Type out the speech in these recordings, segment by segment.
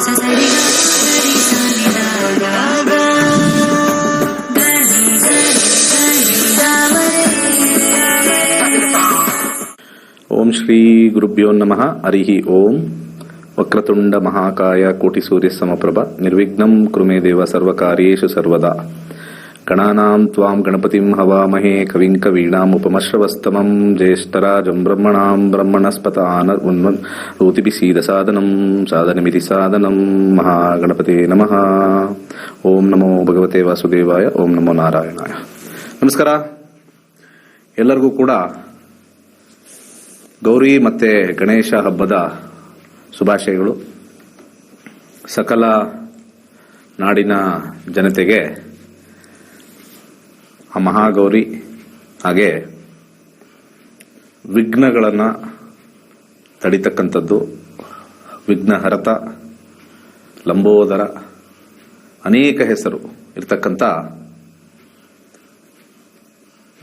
ಓಂ ಶ್ರೀ ಗುರುಭ್ಯೋ ನಮಃ. ಹರಿ ಓಂ. ವಕ್ರತುಂಡ ಮಹಾಕಾಯ ಕೋಟಿ ಸೂರ್ಯ ಸಮಪ್ರಭ ನಿರ್ವಿಘ್ನಂ ಕುರುಮೇ ದೇವ ಸರ್ವಕಾರ್ಯೇಷು ಸರ್ವದಾ. ಗಣಾನಾಂ ತ್ವಾಂ ಗಣಪತಿಂ ಹವಾಮಹೇ ಕವಿಂ ಕವೀನಾಂ ಉಪಮಶ್ರವಸ್ತಮಂ ಜ್ಯೇಷ್ಠರಾಜಂ ಬ್ರಹ್ಮಣಾಂ ಬ್ರಹ್ಮಣಸ್ಪತ ಆನರ್ವನ್ಮನೋತಿಭಿಃ ಸೀದಸಾದನಂ ಸಾಧನಮಿತಿ ಸಾಧನಂ. ಮಹಾಗಣಪತಿ ನಮಃ. ಓಂ ನಮೋ ಭಗವತೆ ವಾಸುದೇವಾಯ. ಓಂ ನಮೋ ನಾರಾಯಣಾಯ. ನಮಸ್ಕಾರ ಎಲ್ಲರಿಗೂ ಕೂಡ ಗೌರಿ ಮತ್ತೆ ಗಣೇಶ ಹಬ್ಬದ ಶುಭಾಶಯಗಳು. ಸಕಲ ನಾಡಿನ ಜನತೆಗೆ ಆ ಮಹಾಗೌರಿ ಹಾಗೆ ವಿಘ್ನಗಳನ್ನು ತಡಿತಕ್ಕಂಥದ್ದು, ವಿಘ್ನಹರತ, ಲಂಬೋದರ, ಅನೇಕ ಹೆಸರು ಇರ್ತಕ್ಕಂಥ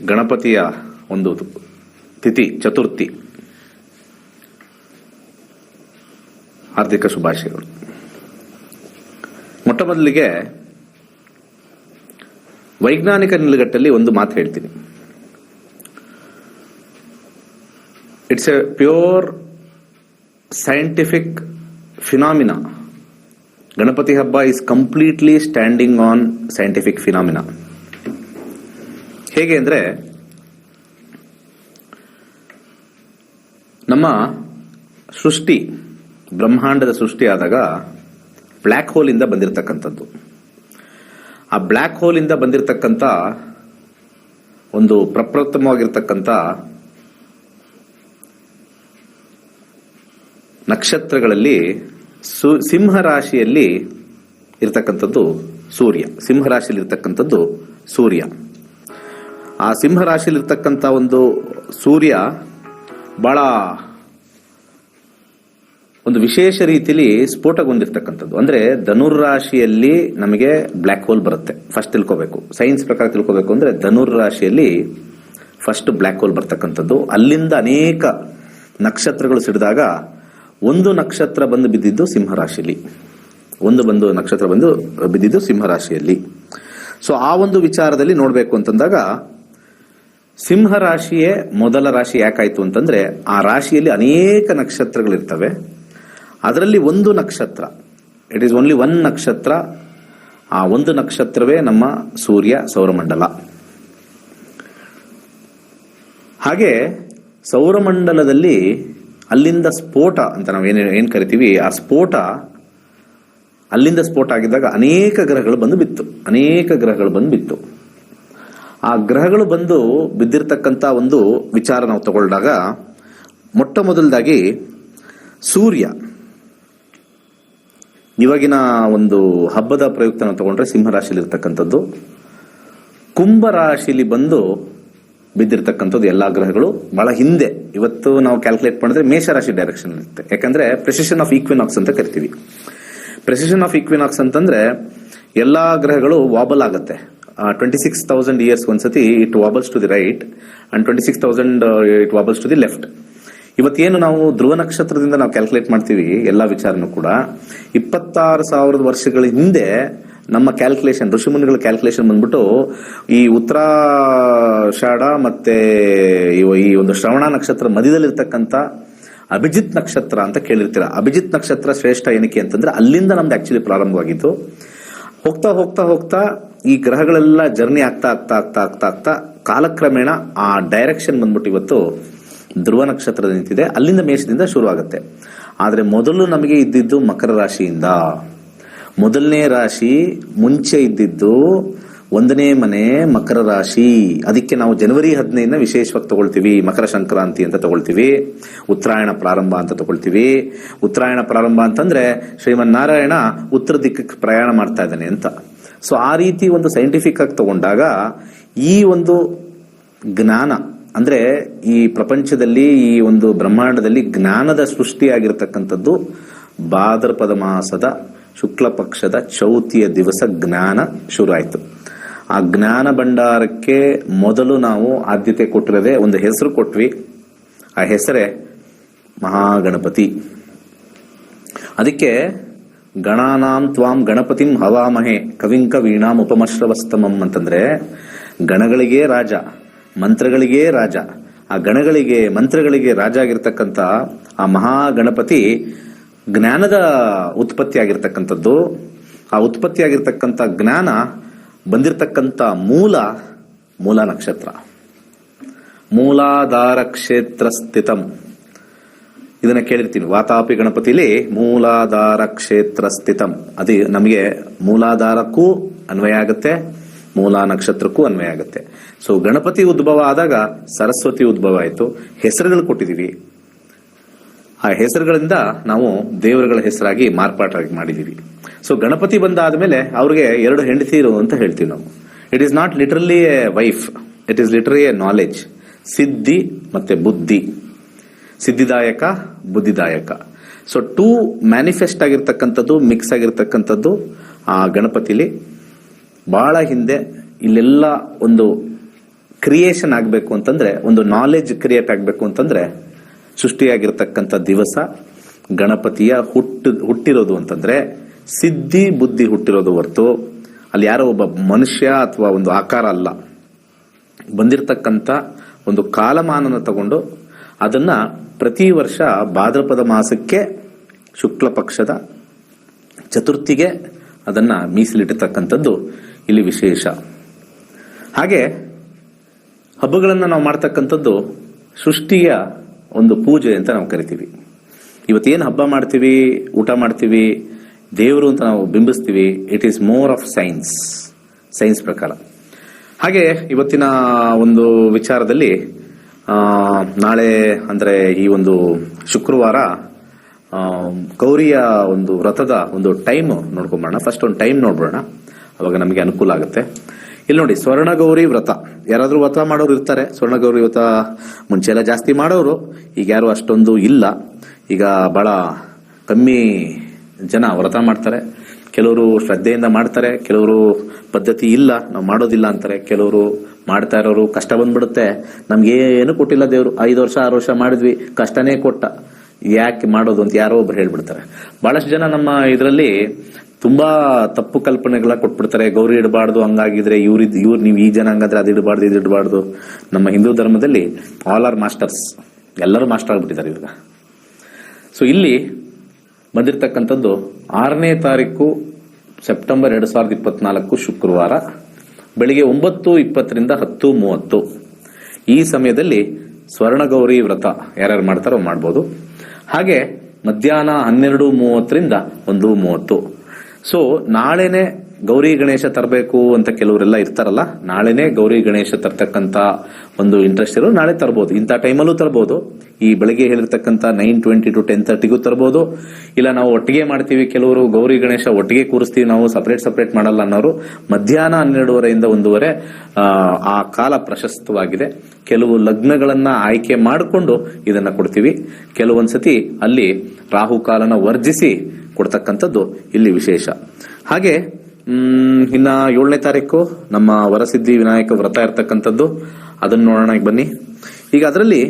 ಗಣಪತಿಯ ಒಂದು ತಿಥಿ ಚತುರ್ಥಿ. ಹಾರ್ದಿಕ ಶುಭಾಶಯಗಳು. ಮೊಟ್ಟ ಮೊದಲಿಗೆ ವೈಜ್ಞಾನಿಕ ನಿಲುಗಟ್ಟಲ್ಲಿ ಒಂದು ಮಾತು ಹೇಳ್ತೀನಿ. It's a pure scientific phenomena. Ganapati ಹಬ್ಬ is completely standing on scientific phenomena. ಹೇಗೆ ಅಂದ್ರೆ, ನಮ್ಮ ಸೃಷ್ಟಿ, ಬ್ರಹ್ಮಾಂಡದ ಸೃಷ್ಟಿ ಆದಾಗ ಬ್ಲ್ಯಾಕ್ ಹೋಲ್ ಇಂದ ಬಂದಿರತಕ್ಕಂಥದ್ದು. ಆ ಬ್ಲ್ಯಾಕ್ ಹೋಲ್ ಇಂದ ಬಂದಿರತಕ್ಕಂಥ ಒಂದು ಪ್ರಪ್ರಥಮವಾಗಿರ್ತಕ್ಕಂಥ ನಕ್ಷತ್ರಗಳಲ್ಲಿ ಸಿಂಹ ರಾಶಿಯಲ್ಲಿ ಇರ್ತಕ್ಕಂಥದ್ದು ಸೂರ್ಯ. ಸಿಂಹ ರಾಶಿಯಲ್ಲಿ ಇರ್ತಕ್ಕಂಥದ್ದು ಸೂರ್ಯ. ಆ ಸಿಂಹ ರಾಶಿಯಲ್ಲಿ ಇರ್ತಕ್ಕಂಥ ಒಂದು ಸೂರ್ಯ ಬಹಳ ಒಂದು ವಿಶೇಷ ರೀತಿಯಲ್ಲಿ ಸ್ಫೋಟಗೊಂಡಿರ್ತಕ್ಕಂಥದ್ದು. ಅಂದ್ರೆ ಧನುರ್ರಾಶಿಯಲ್ಲಿ ನಮಗೆ ಬ್ಲ್ಯಾಕ್ ಹೋಲ್ ಬರುತ್ತೆ. ಫಸ್ಟ್ ತಿಳ್ಕೋಬೇಕು, ಸೈನ್ಸ್ ಪ್ರಕಾರ ತಿಳ್ಕೋಬೇಕು ಅಂದ್ರೆ ಧನುರ್ರಾಶಿಯಲ್ಲಿ ಫಸ್ಟ್ ಬ್ಲ್ಯಾಕ್ ಹೋಲ್ ಬರ್ತಕ್ಕಂಥದ್ದು. ಅಲ್ಲಿಂದ ಅನೇಕ ನಕ್ಷತ್ರಗಳು ಸಿಡಿದಾಗ ಒಂದು ನಕ್ಷತ್ರ ಬಂದು ಬಿದ್ದಿದ್ದು ಸಿಂಹರಾಶಿಯಲ್ಲಿ, ನಕ್ಷತ್ರ ಬಂದು ಬಿದ್ದಿದ್ದು ಸಿಂಹರಾಶಿಯಲ್ಲಿ. ಸೊ ಆ ಒಂದು ವಿಚಾರದಲ್ಲಿ ನೋಡ್ಬೇಕು ಅಂತಂದಾಗ ಸಿಂಹರಾಶಿಯೇ ಮೊದಲ ರಾಶಿ ಯಾಕಾಯ್ತು ಅಂತಂದ್ರೆ, ಆ ರಾಶಿಯಲ್ಲಿ ಅನೇಕ ನಕ್ಷತ್ರಗಳಿರ್ತವೆ. ಅದರಲ್ಲಿ ಒಂದು ನಕ್ಷತ್ರ, ಇಟ್ ಈಸ್ ಓನ್ಲಿ ಒನ್ ನಕ್ಷತ್ರ. ಆ ಒಂದು ನಕ್ಷತ್ರವೇ ನಮ್ಮ ಸೂರ್ಯ ಸೌರಮಂಡಲ. ಹಾಗೆ ಸೌರಮಂಡಲದಲ್ಲಿ ಅಲ್ಲಿಂದ ಸ್ಫೋಟ ಅಂತ ನಾವು ಏನ್ ಕರಿತೀವಿ, ಆ ಸ್ಫೋಟ ಅಲ್ಲಿಂದ ಸ್ಫೋಟ ಆಗಿದ್ದಾಗ ಅನೇಕ ಗ್ರಹಗಳು ಬಂದು ಬಿತ್ತು. ಆ ಗ್ರಹಗಳು ಬಂದು ಬಿದ್ದಿರ್ತಕ್ಕಂಥ ಒಂದು ವಿಚಾರ ನಾವು ತಗೊಂಡಾಗ, ಮೊಟ್ಟ ಮೊದಲದಾಗಿ ಸೂರ್ಯ ಇವಾಗಿನ ಒಂದು ಹಬ್ಬದ ಪ್ರಯುಕ್ತ ನಾವು ತಗೊಂಡ್ರೆ ಸಿಂಹರಾಶಿಯಲ್ಲಿ ಇರ್ತಕ್ಕಂಥದ್ದು, ಕುಂಭರಾಶಿಲಿ ಬಂದು ಬಿದ್ದಿರ್ತಕ್ಕಂಥದ್ದು ಎಲ್ಲಾ ಗ್ರಹಗಳು ಬಹಳ ಹಿಂದೆ. ಇವತ್ತು ನಾವು ಕ್ಯಾಲ್ಕುಲೇಟ್ ಮಾಡಿದ್ರೆ ಮೇಷರಾಶಿ ಡೈರೆಕ್ಷನ್ ಇರುತ್ತೆ. ಯಾಕಂದ್ರೆ ಪ್ರೆಸಿಷನ್ ಆಫ್ ಈಕ್ವಿನಾಕ್ಸ್ ಅಂತ ಕರಿತೀವಿ. ಪ್ರೆಸಿಷನ್ ಆಫ್ ಈಕ್ವಿನಾಕ್ಸ್ ಅಂತಂದ್ರೆ ಎಲ್ಲಾ ಗ್ರಹಗಳು ವಾಬಲ್ ಆಗುತ್ತೆ. 26,000 years ಒಂದ್ಸತಿ it wobbles to the right and 26,000 it wobbles to the left. ಇವತ್ತೇನು ನಾವು ಧ್ರುವ ನಕ್ಷತ್ರದಿಂದ ನಾವು ಕ್ಯಾಲ್ಕುಲೇಟ್ ಮಾಡ್ತೀವಿ ಎಲ್ಲಾ ವಿಚಾರನೂ ಕೂಡ 26,000 ವರ್ಷಗಳ ಹಿಂದೆ ನಮ್ಮ ಕ್ಯಾಲ್ಕುಲೇಷನ್, ಋಷಿಮುನಿಗಳ ಕ್ಯಾಲ್ಕುಲೇಷನ್ ಬಂದ್ಬಿಟ್ಟು ಈ ಉತ್ತರಾಷಾಢ ಮತ್ತೆ ಈ ಒಂದು ಶ್ರವಣ ನಕ್ಷತ್ರ ಮಧ್ಯದಲ್ಲಿರ್ತಕ್ಕಂಥ ಅಭಿಜಿತ್ ನಕ್ಷತ್ರ ಅಂತ ಕೇಳಿರ್ತೀರ. ಅಭಿಜಿತ್ ನಕ್ಷತ್ರ ಶ್ರೇಷ್ಠ ಏನಕ್ಕೆ ಅಂತಂದ್ರೆ ಅಲ್ಲಿಂದ ನಮ್ದು ಆಕ್ಚುಲಿ ಪ್ರಾರಂಭವಾಗಿತ್ತು. ಹೋಗ್ತಾ ಹೋಗ್ತಾ ಹೋಗ್ತಾ ಈ ಗ್ರಹಗಳೆಲ್ಲ ಜರ್ನಿ ಆಗ್ತಾ ಆಗ್ತಾ ಆಗ್ತಾ ಆಗ್ತಾ ಆಗ್ತಾ ಕಾಲಕ್ರಮೇಣ ಆ ಡೈರೆಕ್ಷನ್ ಬಂದ್ಬಿಟ್ಟು ಇವತ್ತು ಧ್ರುವ ನಕ್ಷತ್ರದ ನಿಂತಿದೆ. ಅಲ್ಲಿಂದ ಮೇಷದಿಂದ ಶುರು ಆಗುತ್ತೆ. ಆದ್ರೆ ಮೊದಲು ನಮಗೆ ಇದ್ದಿದ್ದು ಮಕರ ರಾಶಿಯಿಂದ. ಮೊದಲನೇ ರಾಶಿ ಮುಂಚೆ ಇದ್ದಿದ್ದು 1ನೇ ಮನೆ ಮಕರ ರಾಶಿ. ಅದಕ್ಕೆ ನಾವು ಜನವರಿ 15 ವಿಶೇಷವಾಗಿ ತಗೊಳ್ತೀವಿ. ಮಕರ ಸಂಕ್ರಾಂತಿ ಅಂತ ತಗೊಳ್ತೀವಿ, ಉತ್ತರಾಯಣ ಪ್ರಾರಂಭ ಅಂತ ತಗೊಳ್ತೀವಿ. ಉತ್ತರಾಯಣ ಪ್ರಾರಂಭ ಅಂತಂದ್ರೆ ಶ್ರೀಮನ್ನಾರಾಯಣ ಉತ್ತರ ದಿಕ್ಕಕ್ಕೆ ಪ್ರಯಾಣ ಮಾಡ್ತಾ ಇದ್ದಾನೆ ಅಂತ. ಸೊ ಆ ರೀತಿ ಒಂದು ಸೈಂಟಿಫಿಕ್ ಆಗಿ ತಗೊಂಡಾಗ ಈ ಒಂದು ಜ್ಞಾನ ಅಂದ್ರೆ ಈ ಪ್ರಪಂಚದಲ್ಲಿ, ಈ ಒಂದು ಬ್ರಹ್ಮಾಂಡದಲ್ಲಿ ಜ್ಞಾನದ ಸೃಷ್ಟಿಯಾಗಿರ್ತಕ್ಕಂಥದ್ದು ಭಾದ್ರಪದ ಮಾಸದ ಶುಕ್ಲ ಪಕ್ಷದ ಚೌತಿಯ ದಿವಸ ಜ್ಞಾನ ಶುರು ಆಯ್ತು. ಆ ಜ್ಞಾನ ಭಂಡಾರಕ್ಕೆ ಮೊದಲು ನಾವು ಆದ್ಯತೆ ಕೊಟ್ಟಿರೋದೇ ಒಂದು ಹೆಸರು ಕೊಟ್ವಿ. ಆ ಹೆಸರೇ ಮಹಾಗಣಪತಿ. ಅದಕ್ಕೆ ಗಣಾನಾಂ ತ್ವಾಂ ಗಣಪತಿಂ ಹವಾಮಹೆ ಕವಿಂಕ ವೀಣಾಂ ಉಪಮಶ್ರವಸ್ತಮಂ ಅಂತಂದ್ರೆ ಗಣಗಳಿಗೆ ರಾಜ, ಮಂತ್ರಗಳಿಗೆ ರಾಜ, ಆ ಗಣಗಳಿಗೆ ಮಂತ್ರಗಳಿಗೆ ರಾಜ ಆಗಿರ್ತಕ್ಕಂಥ ಆ ಮಹಾಗಣಪತಿ ಜ್ಞಾನದ ಉತ್ಪತ್ತಿ ಆಗಿರ್ತಕ್ಕಂಥದ್ದು. ಆ ಉತ್ಪತ್ತಿ ಆಗಿರ್ತಕ್ಕಂಥ ಜ್ಞಾನ ಬಂದಿರತಕ್ಕಂಥ ಮೂಲ ನಕ್ಷತ್ರ, ಮೂಲಾಧಾರ ಕ್ಷೇತ್ರ ಸ್ಥಿತಂ. ಇದನ್ನ ಕೇಳಿರ್ತೀನಿ, ವಾತಾಪಿ ಗಣಪತಿಲಿ ಮೂಲಾಧಾರ ಕ್ಷೇತ್ರ ಸ್ಥಿತಂ. ಅದು ನಮಗೆ ಮೂಲಾಧಾರಕ್ಕೂ ಅನ್ವಯ ಆಗುತ್ತೆ, ಮೂಲ ನಕ್ಷತ್ರಕ್ಕೂ ಅನ್ವಯ ಆಗುತ್ತೆ. ಸೊ ಗಣಪತಿ ಉದ್ಭವ ಆದಾಗ ಸರಸ್ವತಿ ಉದ್ಭವ ಆಯಿತು. ಹೆಸರುಗಳು ಕೊಟ್ಟಿದ್ದೀವಿ, ಆ ಹೆಸರುಗಳಿಂದ ನಾವು ದೇವರುಗಳ ಹೆಸರಾಗಿ ಮಾರ್ಪಾಟಾಗಿ ಮಾಡಿದೀವಿ. ಸೊ ಗಣಪತಿ ಬಂದ ಆದ್ಮೇಲೆ ಅವ್ರಿಗೆ 2 ಹೆಂಡತಿರು ಅಂತ ಹೇಳ್ತೀವಿ ನಾವು. It is not literally A wife, it is literally A knowledge. ಸಿದ್ಧಿ ಮತ್ತೆ ಬುದ್ಧಿ, ಸಿದ್ಧಿದಾಯಕ ಬುದ್ಧಿದಾಯಕ. ಸೊ 2 ಮ್ಯಾನಿಫೆಸ್ಟ್ ಆಗಿರ್ತಕ್ಕಂಥದ್ದು, ಮಿಕ್ಸ್ ಆಗಿರ್ತಕ್ಕಂಥದ್ದು ಆ ಗಣಪತಿಲಿ. ಬಹಳ ಹಿಂದೆ ಇಲ್ಲೆಲ್ಲ ಒಂದು ಕ್ರಿಯೇಷನ್ ಆಗಬೇಕು ಅಂತಂದ್ರೆ, ಒಂದು ನಾಲೆಜ್ ಕ್ರಿಯೇಟ್ ಆಗಬೇಕು ಅಂತಂದ್ರೆ ಸೃಷ್ಟಿಯಾಗಿರ್ತಕ್ಕಂಥ ದಿವಸ ಗಣಪತಿಯ ಹುಟ್ಟಿರೋದು ಅಂತಂದ್ರೆ ಸಿದ್ಧಿ ಬುದ್ಧಿ ಹುಟ್ಟಿರೋದು ಹೊರತು ಅಲ್ಲಿ ಯಾರೋ ಒಬ್ಬ ಮನುಷ್ಯ ಅಥವಾ ಒಂದು ಆಕಾರ ಅಲ್ಲ. ಬಂದಿರತಕ್ಕಂಥ ಒಂದು ಕಾಲಮಾನನ ತಗೊಂಡು ಅದನ್ನ ಪ್ರತಿ ವರ್ಷ ಭಾದ್ರಪದ ಮಾಸಕ್ಕೆ ಶುಕ್ಲ ಪಕ್ಷದ ಚತುರ್ಥಿಗೆ ಅದನ್ನ ಮೀಸಲಿಟ್ಟಿರ್ತಕ್ಕಂಥದ್ದು ಇಲ್ಲಿ ವಿಶೇಷ. ಹಾಗೆ ಹಬ್ಬಗಳನ್ನ ನಾವು ಮಾಡ್ತಕ್ಕಂಥದ್ದು ಸೃಷ್ಟಿಯ ಒಂದು ಪೂಜೆ ಅಂತ ನಾವು ಕರಿತೀವಿ. ಇವತ್ತೇನು ಹಬ್ಬ ಮಾಡ್ತೀವಿ, ಊಟ ಮಾಡ್ತೀವಿ, ದೇವರು ಅಂತ ನಾವು ಬಿಂಬಿಸ್ತೀವಿ, it is more of science ಪ್ರಕಾರ. ಹಾಗೆ ಇವತ್ತಿನ ಒಂದು ವಿಚಾರದಲ್ಲಿ ನಾಳೆ ಅಂದ್ರೆ ಈ ಒಂದು ಶುಕ್ರವಾರ ಗೌರಿಯ ಒಂದು ವ್ರತದ ಒಂದು ಟೈಮ್ ನೋಡ್ಕೊಂಬೋಣ. ಫಸ್ಟ್ ಒಂದು ಟೈಮ್ ನೋಡ್ಬೋಣ, ಅವಾಗ ನಮಗೆ ಅನುಕೂಲ ಆಗುತ್ತೆ. ಇಲ್ಲಿ ನೋಡಿ, ಸ್ವರ್ಣಗೌರಿ ವ್ರತ. ಯಾರಾದ್ರೂ ವ್ರತ ಮಾಡೋರು ಇರ್ತಾರೆ. ಸ್ವರ್ಣಗೌರಿ ವ್ರತ ಮುಂಚೆ ಎಲ್ಲ ಜಾಸ್ತಿ ಮಾಡೋರು, ಈಗ ಯಾರು ಅಷ್ಟೊಂದು ಇಲ್ಲ. ಈಗ ಬಹಳ ಕಮ್ಮಿ ಜನ ವ್ರತ ಮಾಡ್ತಾರೆ. ಕೆಲವರು ಶ್ರದ್ಧೆಯಿಂದ ಮಾಡ್ತಾರೆ, ಕೆಲವರು ಪದ್ಧತಿ ಇಲ್ಲ ನಾವು ಮಾಡೋದಿಲ್ಲ ಅಂತಾರೆ, ಕೆಲವರು ಮಾಡ್ತಾ ಇರೋರು ಕಷ್ಟ ಬಂದ್ಬಿಡುತ್ತೆ, ನಮ್ಗೆ ಏನು ಕೊಟ್ಟಿಲ್ಲ ದೇವ್ರು, 5 ವರ್ಷ 6 ವರ್ಷ ಮಾಡಿದ್ವಿ, ಕಷ್ಟನೇ ಕೊಟ್ಟ, ಯಾಕೆ ಮಾಡೋದು ಅಂತ ಯಾರೋ ಒಬ್ರು ಹೇಳ್ಬಿಡ್ತಾರೆ. ಬಹಳಷ್ಟು ಜನ ನಮ್ಮ ಇದರಲ್ಲಿ ತುಂಬಾ ತಪ್ಪು ಕಲ್ಪನೆಗಳ ಕೊಟ್ಬಿಡ್ತಾರೆ. ಗೌರಿ ಇಡಬಾರ್ದು, ಹಂಗಾಗಿದ್ರೆ ಇವ್ರು ನೀವು ಈ ಜನ ಹಂಗಾದ್ರೆ ಅದು ಇಡಬಾರ್ದು, ಇದು ಇಡಬಾರ್ದು. ನಮ್ಮ ಹಿಂದೂ ಧರ್ಮದಲ್ಲಿ ಆಲ್ ಆರ್ ಮಾಸ್ಟರ್ಸ್, ಎಲ್ಲರೂ ಮಾಸ್ಟರ್ ಆಗ್ಬಿಟ್ಟಿದ್ದಾರೆ ಇವಾಗ. ಸೊ ಇಲ್ಲಿ ಬಂದಿರತಕ್ಕಂಥದ್ದು 6ನೇ ತಾರೀಕು ಸೆಪ್ಟೆಂಬರ್ 2024 ಶುಕ್ರವಾರ ಬೆಳಿಗ್ಗೆ 9:20 ರಿಂದ 10:30 ಈ ಸಮಯದಲ್ಲಿ ಸ್ವರ್ಣಗೌರಿ ವ್ರತ ಯಾರ್ಯಾರು ಮಾಡ್ತಾರೋ ಮಾಡ್ಬೋದು. ಹಾಗೆ ಮಧ್ಯಾಹ್ನ 12:30 ರಿಂದ 1:30. ಸೊ ನಾಳೆನೆ ಗೌರಿ ಗಣೇಶ ತರಬೇಕು ಅಂತ ಕೆಲವರೆಲ್ಲ ಇರ್ತಾರಲ್ಲ, ನಾಳೆನೆ ಗೌರಿ ಗಣೇಶ ತರ್ತಕ್ಕಂತ ಒಂದು ಇಂಟ್ರೆಸ್ಟ್ ಇರೋ ನಾಳೆ ತರಬಹುದು. ಇಂಥ ಟೈಮಲ್ಲೂ ತರಬಹುದು. ಈ ಬೆಳಗ್ಗೆ ಹೇಳಿರ್ತಕ್ಕಂಥ 9:20 to 10:30ಗೂ ತರಬಹುದು. ಇಲ್ಲ ನಾವು ಒಟ್ಟಿಗೆ ಮಾಡ್ತೀವಿ, ಕೆಲವರು ಗೌರಿ ಗಣೇಶ ಒಟ್ಟಿಗೆ ಕೂರಿಸ್ತೀವಿ, ನಾವು ಸಪರೇಟ್ ಮಾಡಲ್ಲ ಅನ್ನೋರು ಮಧ್ಯಾಹ್ನ 12:30 ರಿಂದ 1:00 ಆ ಕಾಲ ಪ್ರಶಸ್ತವಾಗಿದೆ. ಕೆಲವು ಲಗ್ನಗಳನ್ನ ಆಯ್ಕೆ ಮಾಡಿಕೊಂಡು ಇದನ್ನ ಕೊಡ್ತೀವಿ. ಕೆಲವೊಂದ್ಸತಿ ಅಲ್ಲಿ ರಾಹುಕಾಲನ ವರ್ಜಿಸಿ ಕೊಡ್ತಕ್ಕಂಥದ್ದು ಇಲ್ಲಿ ವಿಶೇಷ. ಹಾಗೆ ಇನ್ನ 7ನೇ ತಾರೀಕು ನಮ್ಮ ವರಸಿದ್ಧಿ ವಿನಾಯಕ ವ್ರತ ಇರ್ತಕ್ಕಂಥದ್ದು, ಅದನ್ನ ನೋಡೋಣ ಬನ್ನಿ. ಈಗ ಅದರಲ್ಲಿ